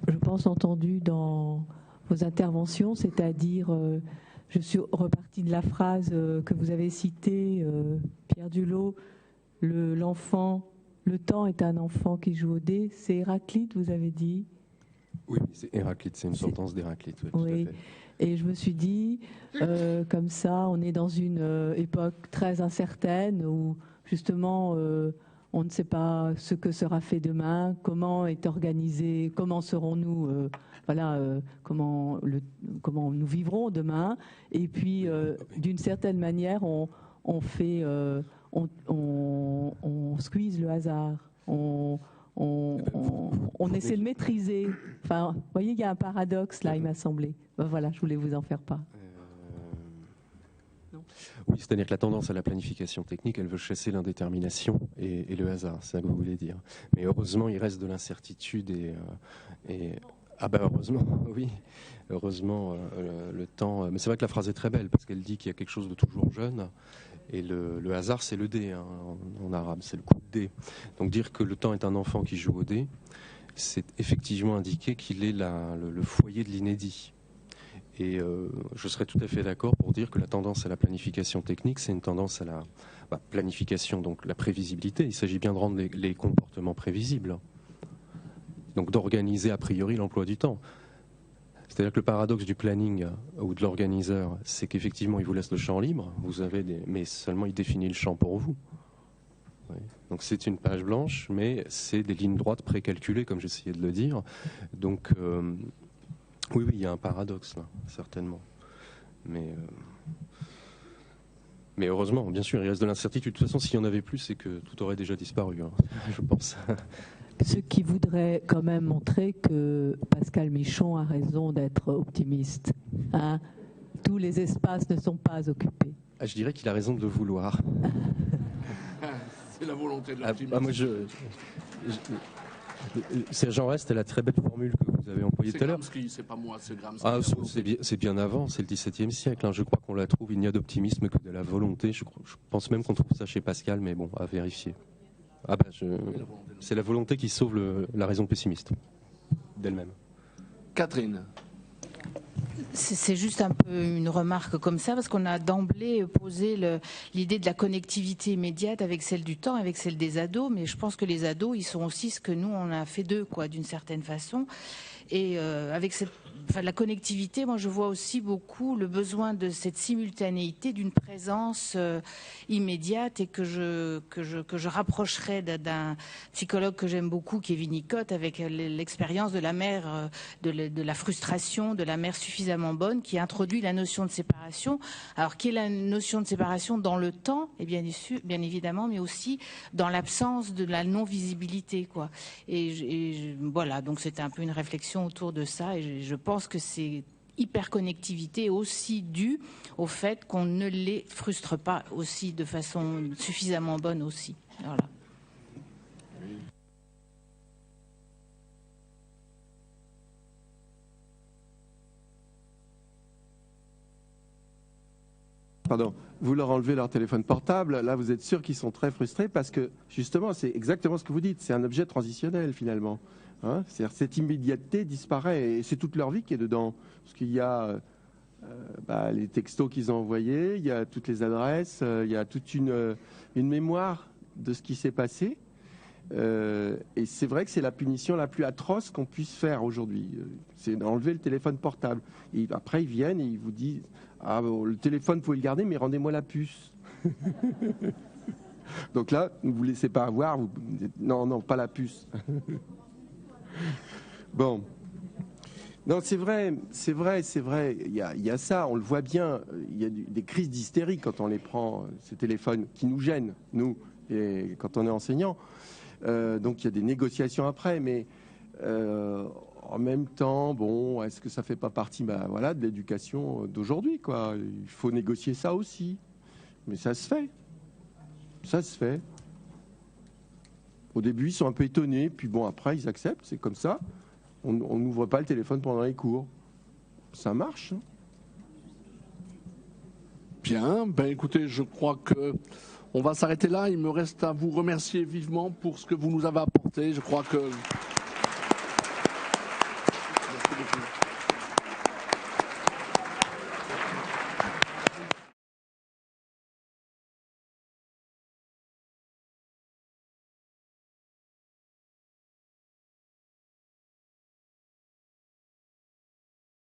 je pense, entendu dans vos interventions, c'est-à-dire, je suis repartie de la phrase que vous avez citée, Pierre Dulot, l'enfant le temps est un enfant qui joue au dé, c'est Héraclite, vous avez dit? Oui, c'est Héraclite, c'est une sentence d'Héraclite. Oui, Oui. tout à fait. Et je me suis dit, comme ça, on est dans une époque très incertaine où justement on ne sait pas ce que sera fait demain, comment est organisé, comment serons-nous, comment nous vivrons demain. Et puis, d'une certaine manière, on squeeze le hasard. On essaie de maîtriser. Enfin, vous voyez, il y a un paradoxe là, il m'a semblé. Voilà, je voulais vous en faire part. Oui, c'est-à-dire que la tendance à la planification technique, elle veut chasser l'indétermination et le hasard, c'est ça que vous voulez dire. Mais heureusement, il reste de l'incertitude ah ben heureusement, oui, heureusement le temps. Mais c'est vrai que la phrase est très belle parce qu'elle dit qu'il y a quelque chose de toujours jeune. Et le hasard, c'est le dé, hein, en arabe, c'est le coup de dé. Donc dire que le temps est un enfant qui joue au dé, c'est effectivement indiquer qu'il est le foyer de l'inédit. Et je serais tout à fait d'accord pour dire que la tendance à la planification technique, c'est une tendance à la planification, donc la prévisibilité. Il s'agit bien de rendre les comportements prévisibles. Donc d'organiser a priori l'emploi du temps. C'est-à-dire que le paradoxe du planning ou de l'organiseur, c'est qu'effectivement, il vous laisse le champ libre, mais seulement il définit le champ pour vous. Oui. Donc c'est une page blanche, mais c'est des lignes droites précalculées, comme j'essayais de le dire. Donc oui, il y a un paradoxe là, certainement. Mais heureusement, bien sûr, il reste de l'incertitude. De toute façon, s'il y en avait plus, c'est que tout aurait déjà disparu, hein, je pense. Ce qui voudrait quand même montrer que Pascal Michon a raison d'être optimiste. Hein, tous les espaces ne sont pas occupés. Ah, je dirais qu'il a raison de le vouloir. C'est la volonté de l'optimisme. Moi, c'est Jean Rest, la très belle formule que vous avez employée tout à l'heure. C'est pas moi, c'est Gramsci. Ah, c'est bien avant, c'est le XVIIe siècle. Hein. Je crois qu'on la trouve, il n'y a d'optimisme que de la volonté. Je pense même qu'on trouve ça chez Pascal, mais bon, à vérifier. Ah ben, c'est la volonté qui sauve la raison pessimiste d'elle-même. Catherine. C'est juste un peu une remarque comme ça, parce qu'on a d'emblée posé l'idée de la connectivité immédiate avec celle du temps, avec celle des ados, mais je pense que les ados, ils sont aussi ce que nous, on a fait d'eux, quoi, d'une certaine façon. Et avec la connectivité, moi je vois aussi beaucoup le besoin de cette simultanéité, d'une présence immédiate, et que je rapprocherais d'un psychologue que j'aime beaucoup, qui est Winnicott, avec l'expérience de la mère, de la frustration, de la mère suffisamment bonne, qui introduit la notion de séparation. Alors, qui est la notion de séparation dans le temps, et bien évidemment, mais aussi dans l'absence de la non-visibilité, quoi. Et voilà, donc c'était un peu une réflexion autour de ça, et je pense que c'est hyperconnectivité aussi due au fait qu'on ne les frustre pas aussi de façon suffisamment bonne aussi. Voilà. Pardon, vous leur enlevez leur téléphone portable, là vous êtes sûr qu'ils sont très frustrés parce que justement c'est exactement ce que vous dites, c'est un objet transitionnel finalement. Hein, c'est-à-dire cette immédiateté disparaît et c'est toute leur vie qui est dedans. Parce qu'il y a les textos qu'ils ont envoyés, il y a toutes les adresses, il y a toute une mémoire de ce qui s'est passé. Et c'est vrai que c'est la punition la plus atroce qu'on puisse faire aujourd'hui. C'est d'enlever le téléphone portable. Et après ils viennent et ils vous disent « Ah, bon, le téléphone, vous pouvez le garder, mais rendez-moi la puce. » Donc là, ne vous laissez pas avoir. Vous dites, non, pas la puce. Bon. Non, c'est vrai. Il y a ça, on le voit bien. Il y a des crises d'hystérie quand on les prend, ces téléphones, qui nous gênent, nous, et quand on est enseignant. Donc il y a des négociations après, mais en même temps, bon, est-ce que ça fait pas partie, de l'éducation d'aujourd'hui, quoi. Il faut négocier ça aussi, mais ça se fait. Ça se fait. Au début, ils sont un peu étonnés, puis bon, après, ils acceptent, c'est comme ça. On n'ouvre pas le téléphone pendant les cours. Ça marche. Hein. Bien, écoutez, je crois que on va s'arrêter là. Il me reste à vous remercier vivement pour ce que vous nous avez apporté. Je crois que